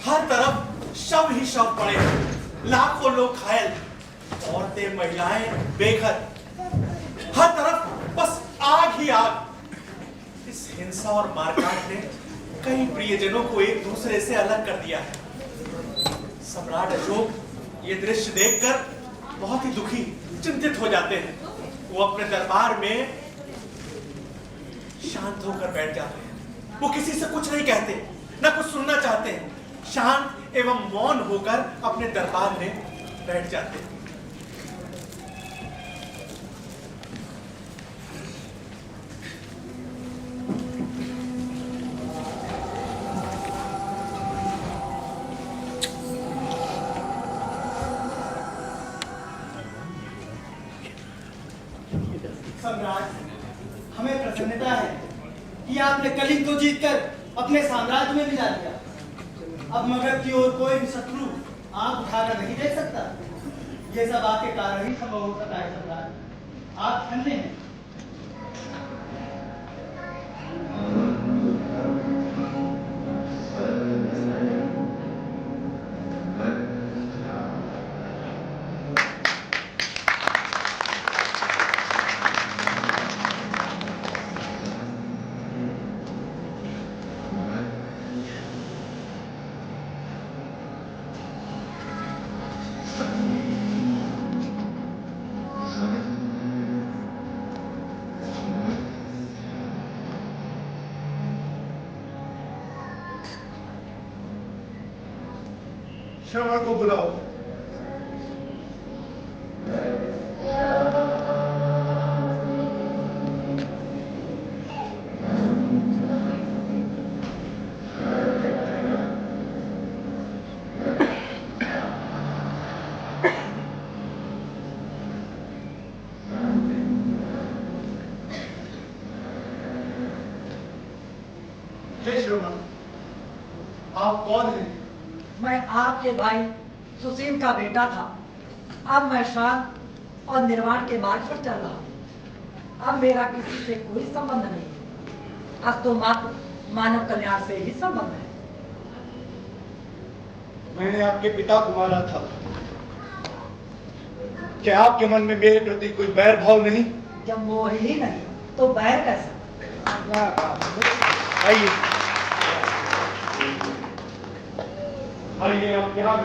हर तरफ शव ही शव पड़े हैं, लाखों लोग घायल, औरतें महिलाएं बेघर, हर तरफ बस आग ही आग। इस हिंसा और मारकाट ने कई प्रियजनों को एक दूसरे से अलग कर दिया है। सम्राट अशोक ये दृश्य देखकर बहुत ही दुखी, चिंतित हो जाते हैं। वो अपने दरबार में शांत होकर बैठ जाते हैं। वो किसी से कुछ नहीं कहते, ना कुछ सुनना चाहते हैं। शांत एवं मौन होकर अपने दरबार में बैठ जाते हैं। सम्राट, हमें प्रसन्नता है कि आपने कलिंग को जीतकर अपने साम्राज्य में मिला लिया। अब मगध की ओर कोई भी शत्रु आंख उठाकर नहीं देख सकता। ये सब आपके कारण ही संभव हो सका है सम्राट। आप धन्य हैं। श्रवण को बुलाओ। हे श्रवण, आप कौन हैं? मैं आपके भाई सुशील का बेटा था। अब मैं शांत और निर्वाण के मार्ग पर चल रहा हूँ। अब मेरा किसी से कोई संबंध नहीं। अब तो मात्र मानव कल्याण से ही संबंध है। मैंने आपके पिता को मारा था। क्या आपके मन में मेरे प्रति कोई बैर भाव नहीं? जब मोह ही नहीं तो बैर कैसा? आइए आइए, आप यहाँ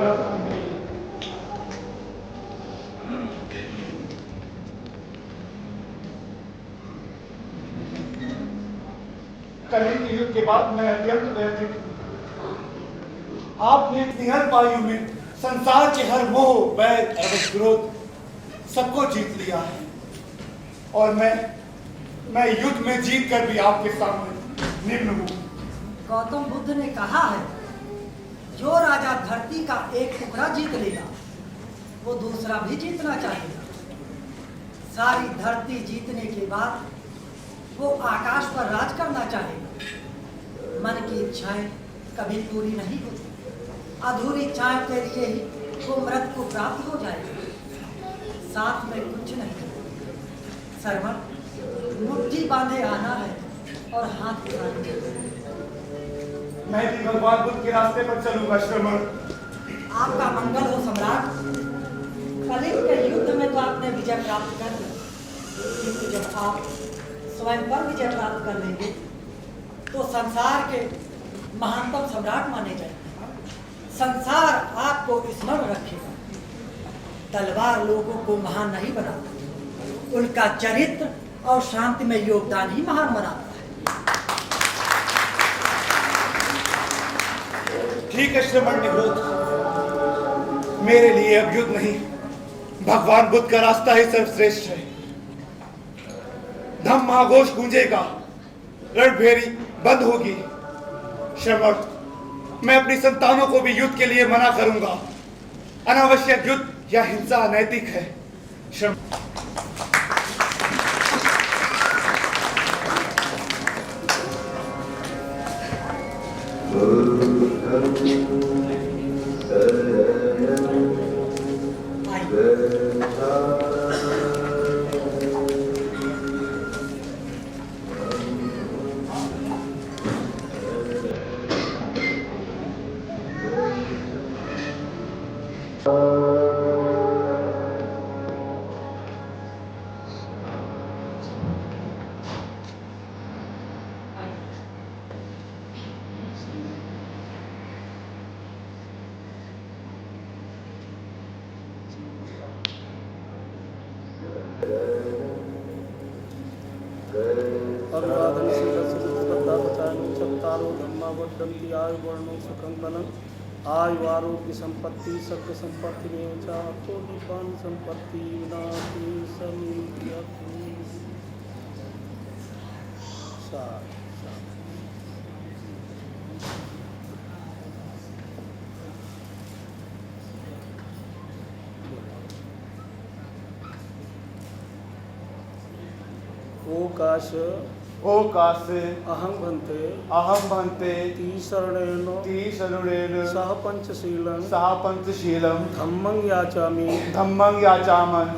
कलिंग युद्ध के बाद मैं अत्यंत व्यथित हूं। आपने इतनी अल्प आयु में संसार के हर मोह, वैर एवं क्रोध सबको जीत लिया है, और मैं युद्ध में जीत कर भी आपके सामने निम्न हूं। गौतम बुद्ध ने कहा है, जो राजा धरती का एक टुकड़ा जीत लेगा वो दूसरा भी जीतना चाहेगा। सारी धरती जीतने के बाद वो आकाश पर राज करना चाहेगा। मन की इच्छाएं कभी पूरी नहीं होती। अधूरी इच्छाएं के लिए ही वो मृत्यु को प्राप्त हो जाएगा। साथ में कुछ नहीं। सरवण, मुट्ठी बांधे आना है और हाथ उठाने। मैं भी भगवान बुद्ध के रास्ते पर चलूंगा श्रवण। आपका मंगल हो सम्राट। कलिंग के युद्ध में तो आपने विजय प्राप्त कर ली, किंतु जब आप स्वयं पर विजय प्राप्त कर लेंगे तो संसार के महानतम सम्राट माने जाएंगे। संसार आपको स्मरण रखेगा। तलवार लोगों को महान नहीं बनाता, उनका चरित्र और शांति में योगदान ही महान बनाता है। ठीक है श्रवण निरोध, मेरे लिए अब युद्ध नहीं, भगवान बुद्ध का रास्ता ही सर्वश्रेष्ठ है। धम्म महाघोष गूंजेगा, रणभेरी बंद होगी। श्रवण, मैं अपनी संतानों को भी युद्ध के लिए मना करूंगा। अनावश्यक युद्ध या हिंसा अनैतिक है। श्रवण, वर्धन्ति आयुर्वर्णो सुखं बलम् आयु आरोग्य संपत्ति सर्व संपत्ति में तो दीपान संपत्ति विनाशि समीति ओकाश ओकाश अहं भन्ते तीसरणेन सह पंचशीलं धम्मं याचामि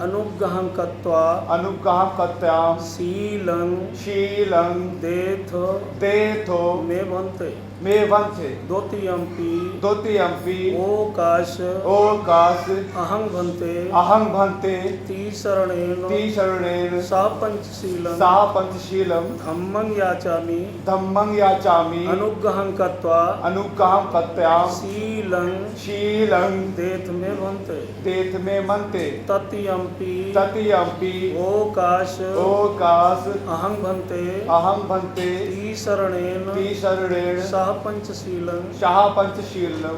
अनुग्रहं कत्वा शीलं देथो मे भन्ते द्वितीयंपि ओकाश अहं भन्ते तीसरणेन सह पंचशीलं धम्मं याचामि अनुग्रहं कत्वा शीलं देथ मे भन्ते ततीयंपि ओकाश अहं भन्ते तीसरणेन सह पंचशीलं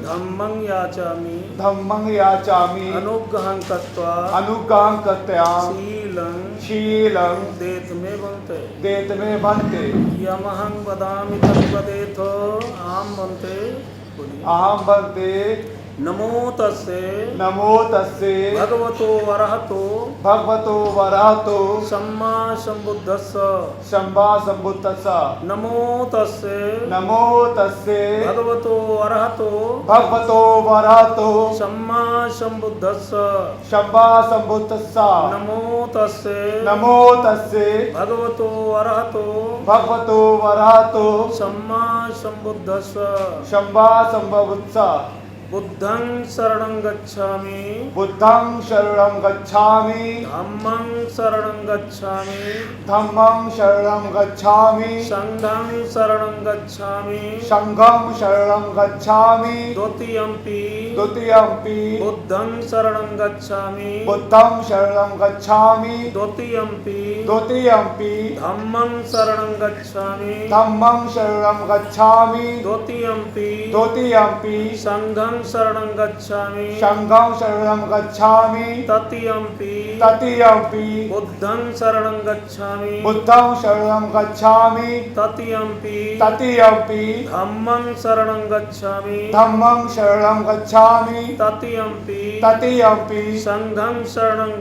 धम्मं याचामि अनुग्रहं कत्वा शीलं देथ मे भन्ते यमहं वदामि तद्वदेथो अहं भन्ते नमो तस्से भगवतो वरहतो सम्मा संबुद्धस्स नमो तस्से भगवतो वरहतो सम्मा संबुद्धस्स नमो तस्से भगवतो वरहतो सम्मा संबुद्धस्स बुद्धं शरणं गच्छामि धम्मं शरणं गच्छामि संघं शरणं गच्छामि द्वितीयंपि बुद्धं शरणं गच्छामि द्वितीयंपि धम्मं शरणं गच्छामि द्वितीयंपि संघं शरणं गच्छामि ततीयंपि बुद्धं शरणं गच्छामि ततीयंपि धम्मं शरणं गच्छामि ततीयंपि संघं शरणं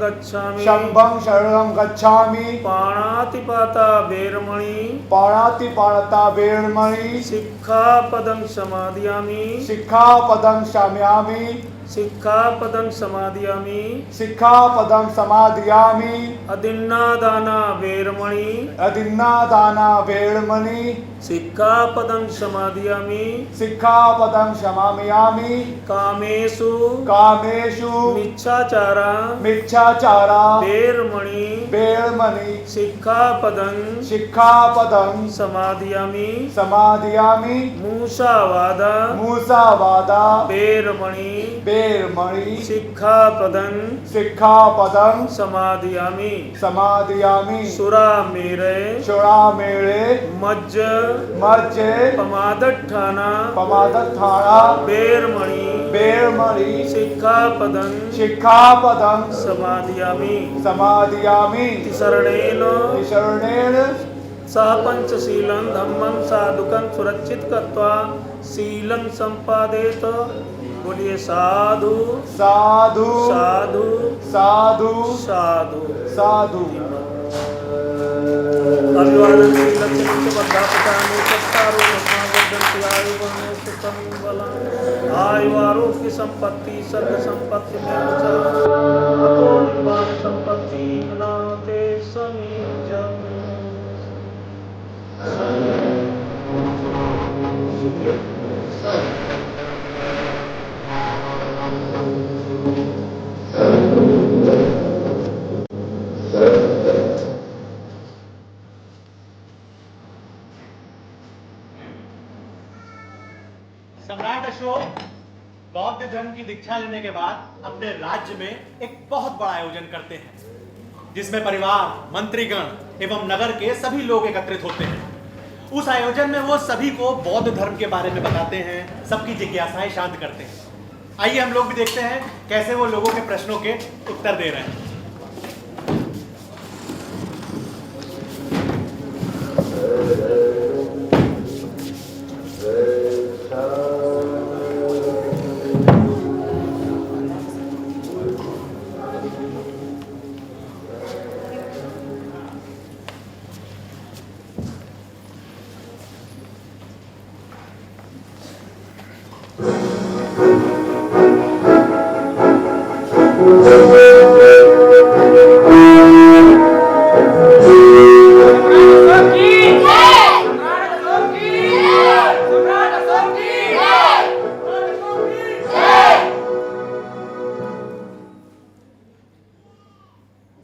गच्छामि पाणातिपाता वेरमणि सिक्खापदं समादयामि अदिन्नादाना वेरमणि सिक्खापदं समादयामि कामेषु मिच्छाचारा वेरमणि सिक्खापदं समादयामि मूसावादा वेरमणि सिक्खापदं समादयामि सुरामेरे मज्ज पमादट्ठाना वेरमणि सिक्खापदं समादयामि तिसरणेन सह पंचशीलं धम्मं साधुकं सुरक्षित कृत्वा शीलं संपादेत बोलिए साधु साधु साधु साधु साधु साधु अभिवादन शीलस्य वर्धापकानि चत्तारो धर्मावर्धन्ति आयुर्वर्णो सुखं बलम् आयु आरोग्य संपत्ति सर्व संपत्ति में अतो निवास संपत्ति नाते समीजम् सम्राट अशोक बौद्ध धर्म की दीक्षा लेने के बाद अपने राज्य में एक बहुत बड़ा आयोजन करते हैं, जिसमें परिवार, मंत्रीगण एवं नगर के सभी लोग एकत्रित होते हैं। उस आयोजन में वो सभी को बौद्ध धर्म के बारे में बताते हैं, सबकी जिज्ञासाएं शांत करते हैं। आइए हम लोग भी देखते हैं कैसे वो लोगों के प्रश्नों के उत्तर दे रहे हैं।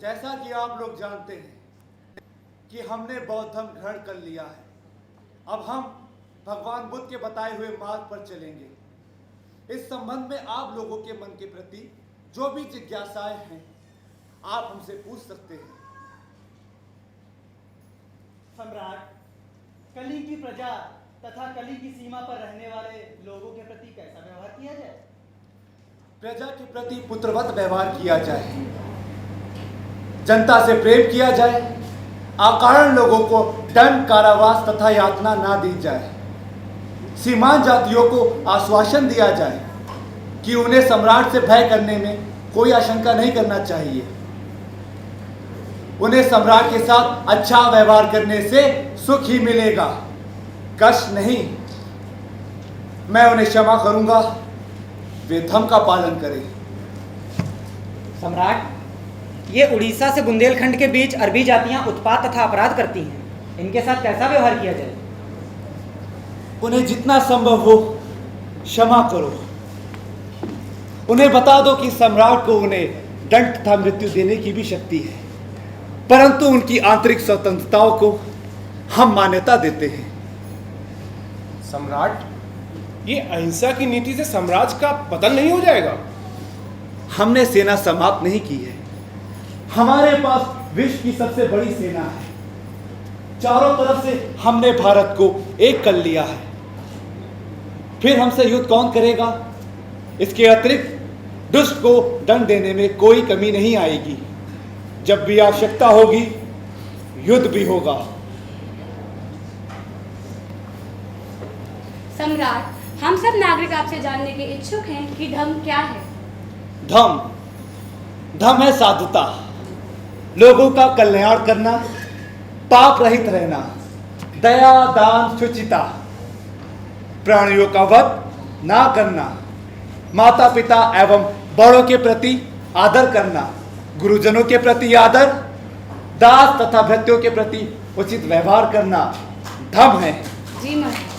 जैसा कि आप लोग जानते हैं कि हमने बौद्ध धर्म ग्रहण कर लिया है, अब हम भगवान बुद्ध के बताए हुए मार्ग पर चलेंगे। इस संबंध में आप लोगों के मन के प्रति जो भी जिज्ञासाएं हैं आप हमसे पूछ सकते हैं। सम्राट, कली की प्रजा तथा कली की सीमा पर रहने वाले लोगों के प्रति कैसा व्यवहार किया जाए? प्रजा के प्रति पुत्रवत व्यवहार किया जाए, जनता से प्रेम किया जाए, अकारण लोगों को दंड, कारावास तथा यातना ना दी जाए। सीमांत जातियों को आश्वासन दिया जाए कि उन्हें सम्राट से भय करने में कोई आशंका नहीं करना चाहिए। उन्हें सम्राट के साथ अच्छा व्यवहार करने से सुख ही मिलेगा, कष्ट नहीं। मैं उन्हें क्षमा करूंगा, वे धर्म का पालन करें। सम्राट, ये उड़ीसा से बुंदेलखंड के बीच अरबी जातियां उत्पात तथा अपराध करती हैं। इनके साथ कैसा व्यवहार किया जाए? उन्हें जितना संभव हो क्षमा करो। उन्हें बता दो कि सम्राट को उन्हें दंड तथा मृत्यु देने की भी शक्ति है, परंतु उनकी आंतरिक स्वतंत्रताओं को हम मान्यता देते हैं। सम्राट, ये अहिंसा की नीति से साम्राज्य का पतन नहीं हो जाएगा? हमने सेना समाप्त नहीं की है। हमारे पास विश्व की सबसे बड़ी सेना है। चारों तरफ से हमने भारत को एक कर लिया है। फिर हमसे युद्ध कौन करेगा? इसके अतिरिक्त दुष्ट को दंड देने में कोई कमी नहीं आएगी। जब भी आवश्यकता होगी युद्ध भी होगा। सम्राट, हम सब नागरिक आपसे जानने के इच्छुक हैं कि धर्म क्या है? धर्म है साधुता, लोगों का कल्याण करना, पाप रहित रहना, दया, दान, शुचिता, प्राणियों का वध ना करना, माता पिता एवं बड़ों के प्रति आदर करना, गुरुजनों के प्रति आदर, दास तथा भृत्यों के प्रति उचित व्यवहार करना धर्म है। जी महाराज।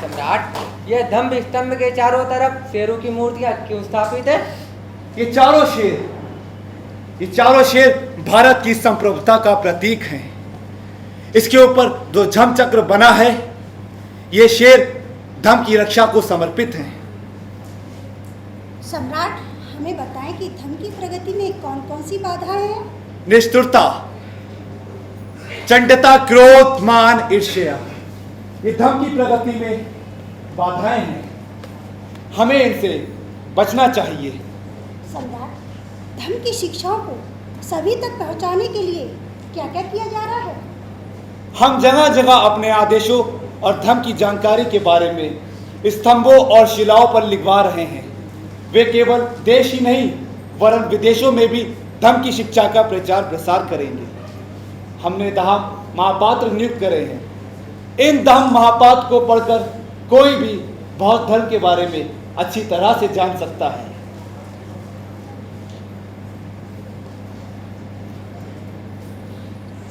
सम्राट, यह धम्म स्तंभ के चारों तरफ शेरों की मूर्तियां क्यों स्थापित है? ये चारों शेर भारत की संप्रभुता का प्रतीक हैं। इसके ऊपर जो झम चक्र बना है, ये शेर धर्म की रक्षा को समर्पित हैं। सम्राट, हमें बताएं कि धर्म की प्रगति में कौन कौन सी बाधाएं हैं? निष्ठुरता, चंडता, क्रोध, मान, ईर्ष्या, ये धर्म की प्रगति में बाधाएं हैं। हमें इनसे बचना चाहिए। सम्राट, धर्म की शिक्षाओं को सभी तक पहुंचाने के लिए क्या क्या किया जा रहा है? हम जगह जगह अपने आदेशों और धर्म की जानकारी के बारे में स्तंभों और शिलाओं पर लिखवा रहे हैं। वे केवल देश ही नहीं वरन विदेशों में भी धर्म की शिक्षा का प्रचार प्रसार करेंगे। हमने 10 महापात्र नियुक्त करे हैं। इन 10 महापात्र को पढ़कर कोई भी बौद्ध धर्म के बारे में अच्छी तरह से जान सकता है।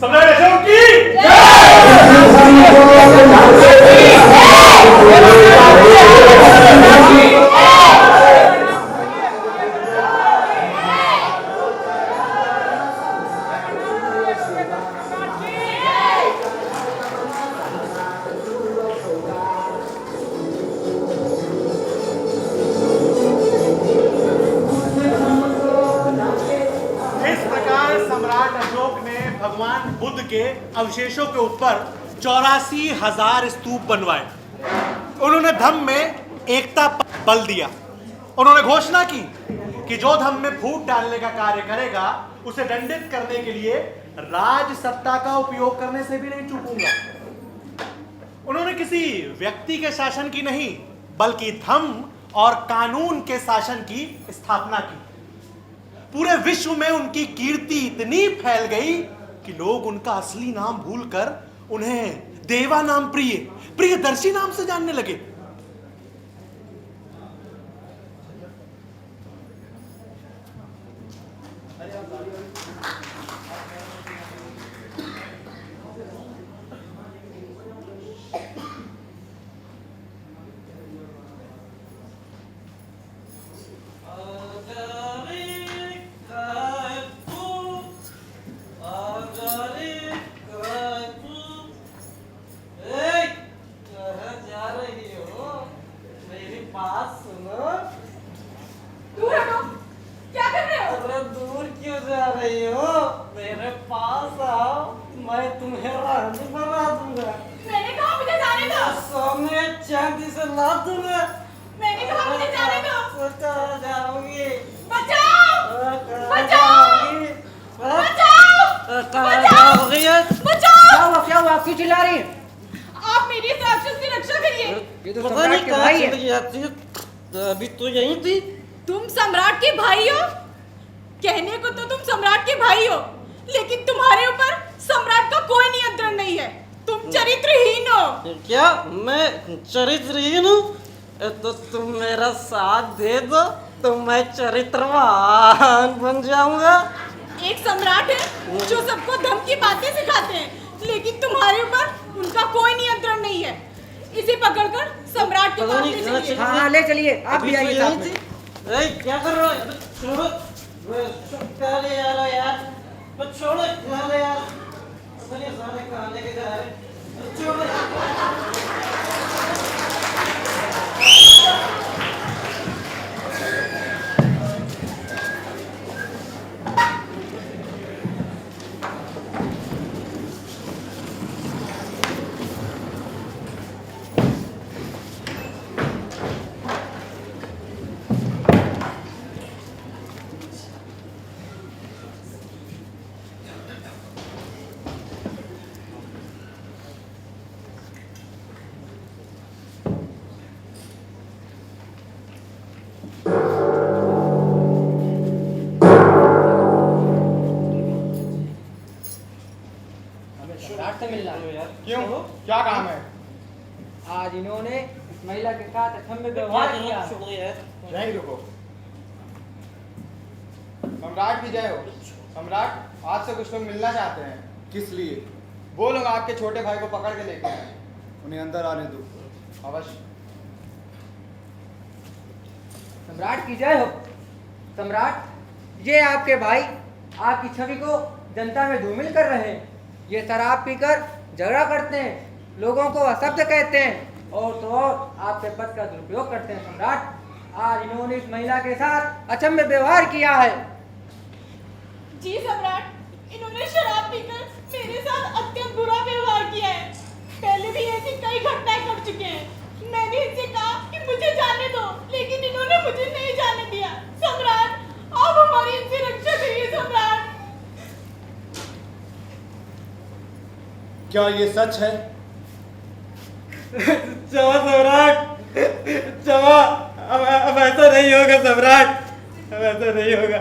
सम्राट अशोक की बुद्ध के अवशेषों के ऊपर 84,000 स्तूप बनवाए। उन्होंने धम्म में एकता बल दिया। उन्होंने घोषणा की कि जो धम्म में फूट डालने का कार्य करेगा उसे दंडित करने के लिए राज सत्ता का उपयोग करने से भी नहीं चूकूंगा। उन्होंने किसी व्यक्ति के शासन की नहीं बल्कि धम्म और कानून के शासन की स्थापना की। पूरे विश्व में उनकी कीर्ति इतनी फैल गई कि लोग उनका असली नाम भूलकर उन्हें देवा नाम प्रियदर्शी नाम से जानने लगे। अभी तो यही थी। तुम सम्राट के भाई हो? कहने को तो तुम सम्राट के भाई हो, लेकिन तुम्हारे ऊपर सम्राट का कोई नियंत्रण नहीं है। तुम चरित्रहीन हो। क्या मैं चरित्रहीन हूँ? तो तुम मेरा साथ दे दो तो मैं चरित्रवान बन जाऊंगा। एक सम्राट है जो सबको धर्म की बातें सिखाते हैं, लेकिन तुम्हारे ऊपर उनका कोई नियंत्रण नहीं है। इसे पकड़कर सम्राट के पास ले चलिए। हाँ ले चलिए, आप भी आइए साथ में। क्या कर रहे हो? छोड़ो यार, छोड़ो यार, सारे कहाँ लेके जा रहे? छोड़ो। क्यों? क्या काम है? आज इन्होंने इस महिला के साथ अक्षम्य व्यवहार किया। यहीं रुको। सम्राट की जय हो। सम्राट, आज से कुछ लोग मिलना चाहते हैं। किस लिए? वो लोग आपके छोटे भाई को पकड़ के लेके आए। उन्हें अंदर आने दो। अवश्य। सम्राट की जय हो। सम्राट, ये आपके भाई आपकी छवि को जनता में धूमिल कर रहे हैं। ये शराब पीकर झगड़ा करते हैं, लोगों को अशब्द कहते हैं और तो और आपके पद का दुरुपयोग करते हैं। सम्राट, आज इन्होंने इस महिला के साथ अक्षम्य व्यवहार किया है। जी सम्राट, इन्होंने शराब पीकर मेरे साथ अत्यंत बुरा व्यवहार किया है। पहले भी ऐसी कई घटनाएं घट चुके हैं। मैंने इनसे कहा कि मुझे जाने दो, लेकिन इन्होंने मुझे नहीं जाने दिया। सम्राट, आप हमारी इनसे रक्षा करिए। सम्राट, क्या ये सच है? क्षमा सम्राट, क्षमा। अब ऐसा नहीं होगा सम्राट, अब ऐसा नहीं होगा।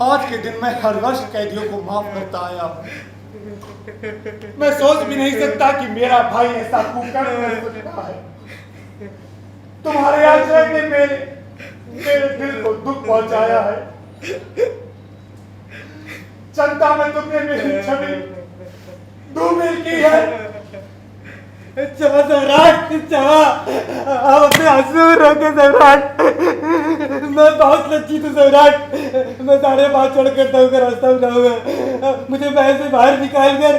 आज के दिन मैं हर वर्ष कैदियों को माफ करता आया। मैं सोच भी नहीं सकता कि मेरा भाई ऐसा कुकर्म कर सकता है। तुम्हारे आचरण ने मेरे दिल को दुख पहुंचाया है। जनता में तुमने मेरी छवि धूमिल की है। क्षमा सम्राट, क्षमा। आप अपने आंसू रोके सम्राट। मैं बहुत लज्जित हूँ सम्राट। मैं सारे बात छोड़कर कर रास्ता बनाऊंगा। मुझे महल से बाहर निकाल कर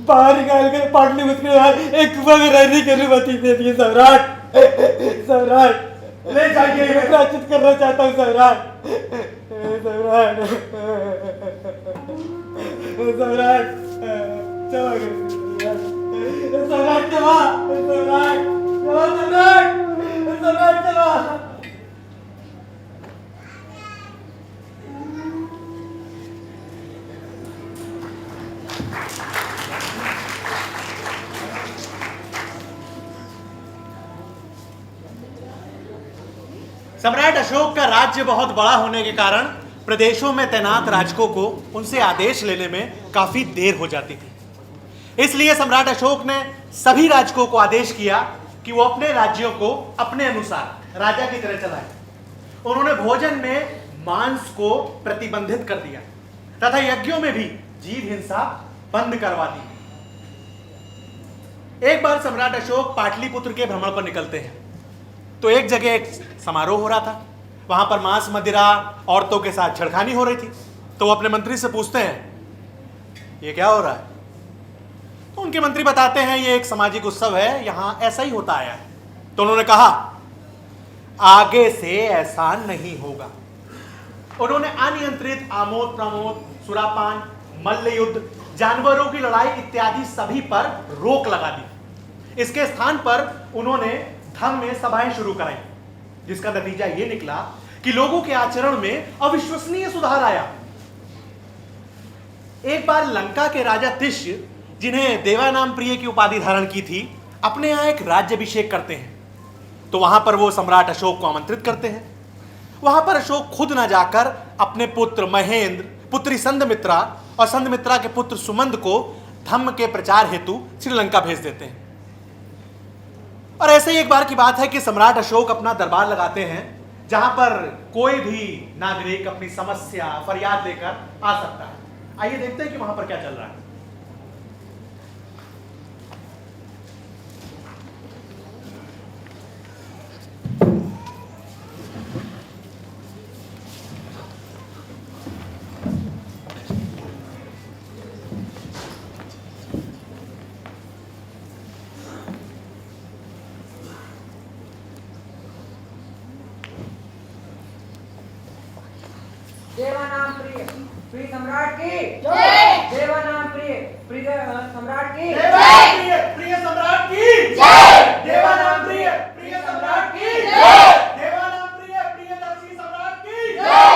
पाटलिपुत्र के बाहर एक कुआं में रहने की अनुमति दे दी सम्राट। सम्राट, ले जाइए। मैं प्रायश्चित करना चाहता हूँ सम्राट। सम्राट सम्राट क्षमा करो। सम्राट क्षमा। सम्राट क्षमा। सम्राट सम्राट क्षमा। सम्राट अशोक का राज्य बहुत बड़ा होने के कारण प्रदेशों में तैनात राजकों को उनसे आदेश लेने में काफी देर हो जाती थी। इसलिए सम्राट अशोक ने सभी राजकों को आदेश किया कि वो अपने राज्यों को अपने अनुसार राजा की तरह चलाएं। उन्होंने भोजन में मांस को प्रतिबंधित कर दिया तथा यज्ञों में भी जीव हिंसा बंद करवा दी। एक बार सम्राट अशोक पाटलिपुत्र के भ्रमण पर निकलते हैं तो एक जगह एक समारोह हो रहा था। वहां पर मांस मदिरा औरतों के साथ छेड़खानी हो रही थी। तो वो अपने मंत्री से पूछते हैं ये क्या हो रहा है। तो उनके मंत्री बताते हैं ये एक सामाजिक उत्सव है, यहां ऐसा ही होता आया है। तो उन्होंने कहा आगे से ऐसा नहीं होगा। उन्होंने अनियंत्रित आमोद प्रमोद, सुरापान, मल्ल युद्ध, जानवरों की लड़ाई इत्यादि सभी पर रोक लगा दी। इसके स्थान पर उन्होंने धम्म में सभाएं शुरू कराई, जिसका नतीजा यह निकला कि लोगों के आचरण में अविश्वसनीय सुधार आया। एक बार लंका के राजा तिष्य, जिन्हें देवानाम प्रिय की उपाधि धारण की थी, अपने यहां एक राज्याभिषेक करते हैं। तो वहां पर वो सम्राट अशोक को आमंत्रित करते हैं। वहां पर अशोक खुद ना जाकर अपने पुत्र महेंद्र, पुत्री संधमित्रा और संधमित्रा के पुत्र सुमंत को धम्म के प्रचार हेतु श्रीलंका भेज देते हैं। और ऐसे ही एक बार की बात है कि सम्राट अशोक अपना दरबार लगाते हैं, जहां पर कोई भी नागरिक अपनी समस्या फरियाद लेकर आ सकता है। आइए देखते हैं कि वहां पर क्या चल रहा है। देवानाम प्रिय प्रिय सम्राट की जय। देवानाम प्रिय प्रिय सम्राट की जय। प्रिय सम्राट की जय। देवानाम प्रिय प्रिय सम्राट की जय। देवानाम प्रिय प्रियदर्शी सम्राट की जय।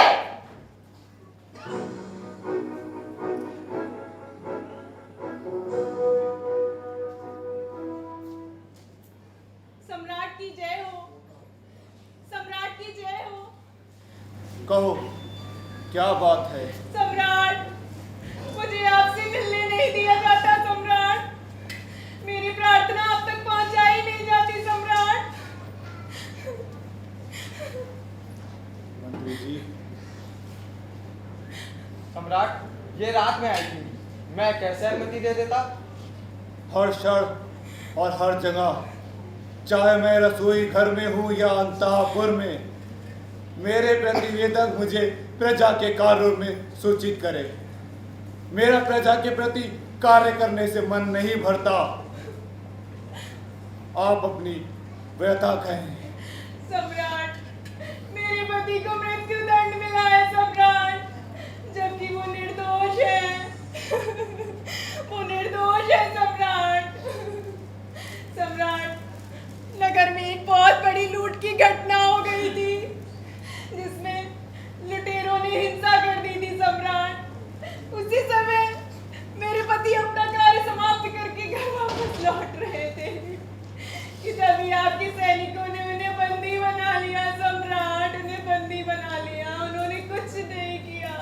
सम्राट की जय हो। सम्राट की जय हो। कहो क्या बात है। सम्राट, मुझे आपसे मिलने नहीं दिया जाता सम्राट। मेरी प्रार्थना आप तक पहुंचाई नहीं जाती सम्राट। मंत्री जी, सम्राट, ये रात में आई थी, मैं कैसे अनुमति दे देता। हर क्षण और हर जगह, चाहे मैं रसोई घर में हूं या अंतःपुर में, मेरे प्रतिवेदक मुझे प्रजा के कार्यों में सूचित करे। मेरा प्रजा के प्रति कार्य करने से मन नहीं भरता। आप अपनी व्यथा कहें। सम्राट, मेरे पति को मृत्यु दंड मिला है सम्राट, जबकि वो निर्दोष है। वो निर्दोष है सम्राट। सम्राट, नगर में एक बहुत बड़ी लूट की घटना हो गई थी, जिसमें लुटेरों ने हिंसा कर दी थी सम्राट। उसी समय मेरे पति अपना कार्य समाप्त करके घर वापस लौट रहे थे कि तभी आपके सैनिकों ने उन्हें बंदी बना लिया सम्राट। उन्हें बंदी बना लिया। उन्होंने कुछ नहीं किया।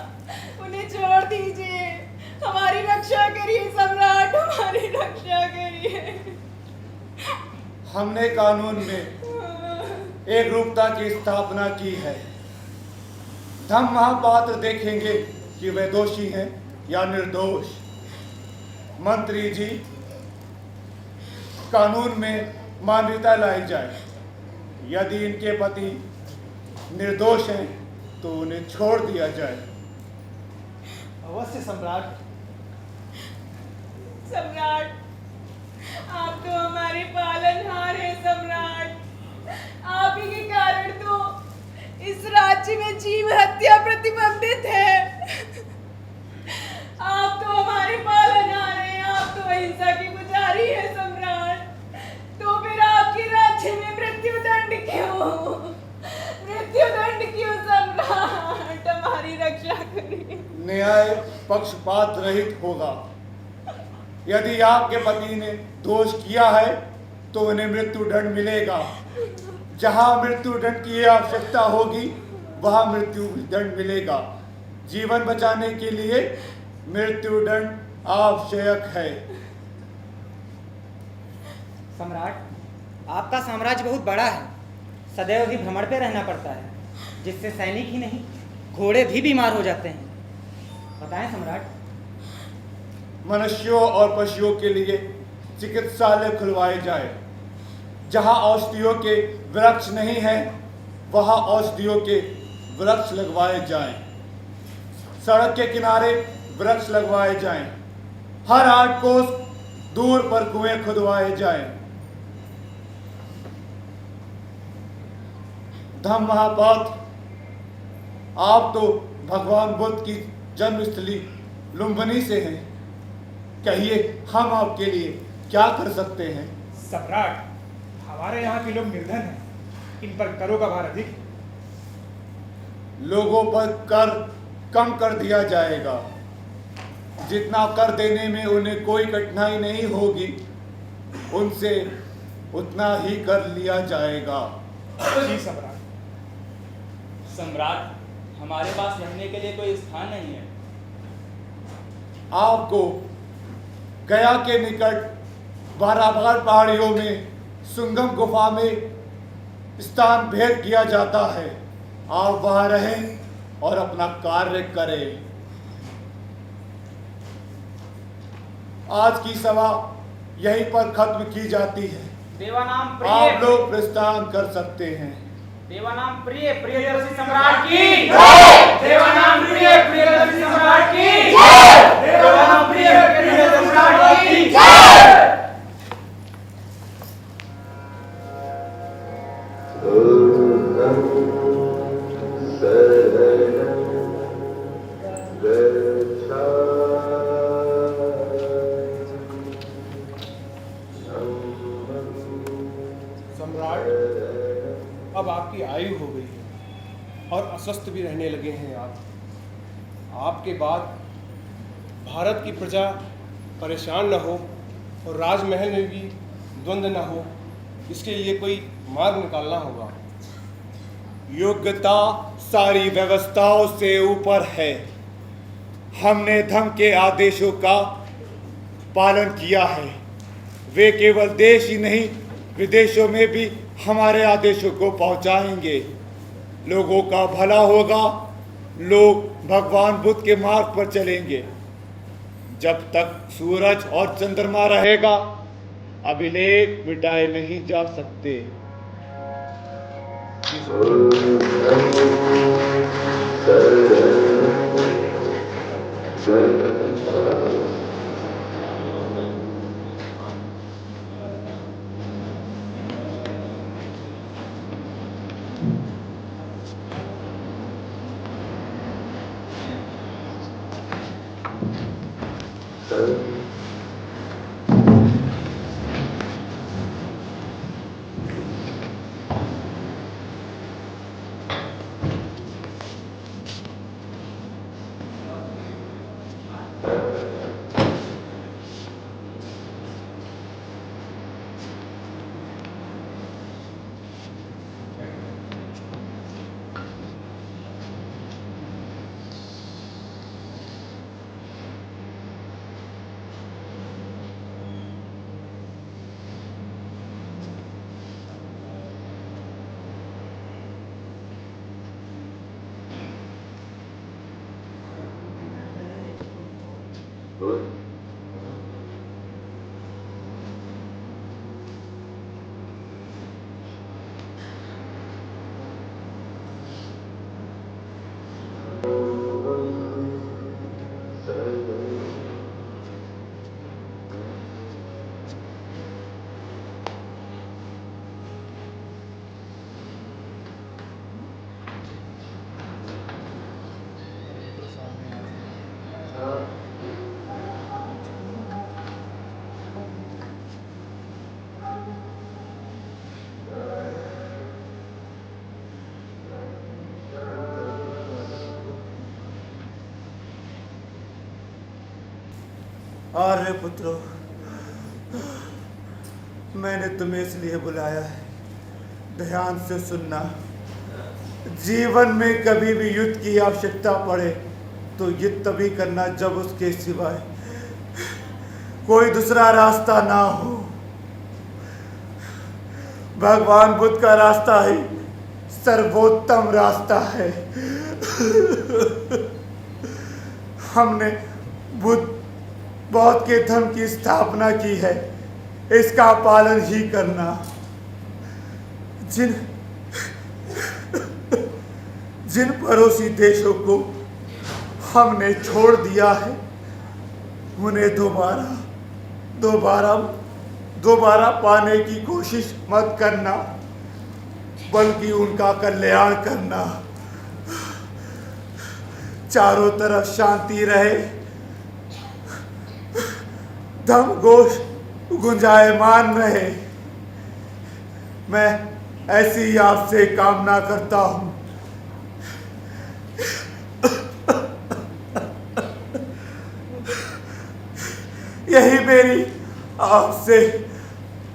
उन्हें छोड़ दीजिए। हमारी रक्षा करिए सम्राट, हमारी रक्षा करिए। हमने कानून में एक रूपता की स्थापना की है। हम महापात्र देखेंगे कि वे दोषी हैं या निर्दोष। मंत्री जी, कानून में मान्यता लाई जाए। यदि इनके पति निर्दोष हैं तो उन्हें छोड़ दिया जाए। अवश्य सम्राट। सम्राट, आप तो हमारे पालनहार हैं सम्राट। आप ही के कारण राज्य में जीव हत्या प्रतिबंधित है। आप तो हमारे पालनहार हैं, आप तो अहिंसा की पुजारी है सम्राट। तो फिर आपके राज्य में मृत्युदंड क्यों? मृत्युदंड क्यों सम्राट? हमारी रक्षा करिए। न्याय पक्षपात रहित होगा। यदि आपके पति ने दोष किया है तो उन्हें मृत्युदंड मिलेगा। जहां मृत्युदंड की आवश्यकता होगी वहां मृत्युदंड मिलेगा। जीवन बचाने के लिए मृत्युदंड आवश्यक है। सम्राट, आपका साम्राज्य बहुत बड़ा है। सदैव ही भ्रमण पे रहना पड़ता है, जिससे सैनिक ही नहीं घोड़े भी बीमार हो जाते हैं। बताएं सम्राट। मनुष्यों और पशुओं के लिए चिकित्सालय खुलवाए जाए। जहां औषधियों के वृक्ष नहीं हैं वहां औषधियों के वृक्ष लगवाए जाएं। सड़क के किनारे वृक्ष लगवाए जाएं। हर 8 कोस दूर पर कुएं खुदवाए जाएं। धम्म महापात्र, आप तो भगवान बुद्ध की जन्मस्थली लुम्बिनी से हैं। कहिए हम आपके लिए क्या कर सकते हैं? सम्राट, हमारे यहाँ के लोग निर्धन हैं, इन पर करों का भार अधिक। लोगों पर कर कम कर दिया जाएगा। जितना कर देने में उन्हें कोई कठिनाई नहीं होगी, उनसे उतना ही कर लिया जाएगा। जी सम्राट। सम्राट, हमारे पास रहने के लिए कोई स्थान नहीं है। आपको गया के निकट बाराबार पहाड़ियों में सुंगम गुफा में स्थान भेद किया जाता है। आप वहां रहें और अपना कार्य करें। आज की सभा यहीं पर खत्म की जाती है। देवानाम प्रिय, आप लोग प्रस्थान कर सकते हैं। देवानाम प्रिय प्रियदर्शी सम्राट की जय। देवानाम प्रिय प्रियदर्शी सम्राट की जय। देवानाम प्रिय प्रियदर्शी सम्राट की जय। सम्राट, अब आपकी आयु हो गई है और अस्वस्थ भी रहने लगे हैं आप। आपके बाद भारत की प्रजा परेशान न हो और राजमहल में भी द्वंद्व न हो, इसके लिए कोई मार्ग निकालना होगा। योग्यता सारी व्यवस्थाओं से ऊपर है। हमने धर्म के आदेशों का पालन किया है। वे केवल देश ही नहीं विदेशों में भी हमारे आदेशों को पहुंचाएंगे। लोगों का भला होगा, लोग भगवान बुद्ध के मार्ग पर चलेंगे। जब तक सूरज और चंद्रमा रहेगा अभिलेख मिटाए नहीं जा सकते। आर्य पुत्रों, मैंने तुम्हें इसलिए बुलाया है, ध्यान से सुनना। जीवन में कभी भी युद्ध की आवश्यकता पड़े तो युद्ध तभी करना जब उसके सिवाय कोई दूसरा रास्ता ना हो। भगवान बुद्ध का रास्ता ही सर्वोत्तम रास्ता है। हमने बुद्ध बौद्ध के धर्म की स्थापना की है, इसका पालन ही करना। जिन पड़ोसी देशों को हमने छोड़ दिया है उन्हें दोबारा पाने की कोशिश मत करना, बल्कि उनका कल्याण करना। चारों तरफ शांति रहे, धर्म घोष गुंजायमान रहे। मैं ऐसी ही आपसे कामना करता हूं। यही मेरी आपसे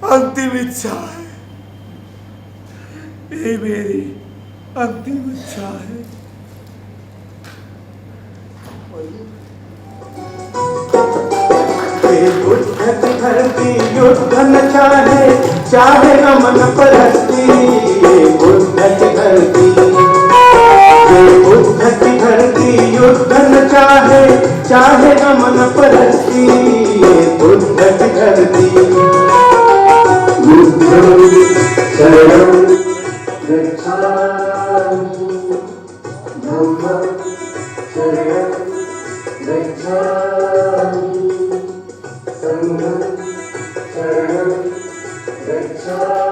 अंतिम इच्छा है। यही मेरी अंतिम इच्छा है। बुद्ध की धरती युद्ध न चाहे, चाहे अमन परस्ती। बुद्ध की धरती, बुद्ध की धरती युद्ध न चाहे, चाहे अमन परस्ती। बुद्ध की धरती बुद्धं शरणं गच्छामि, धम्मं शरणं गच्छामि, संघं शरणं गच्छामि।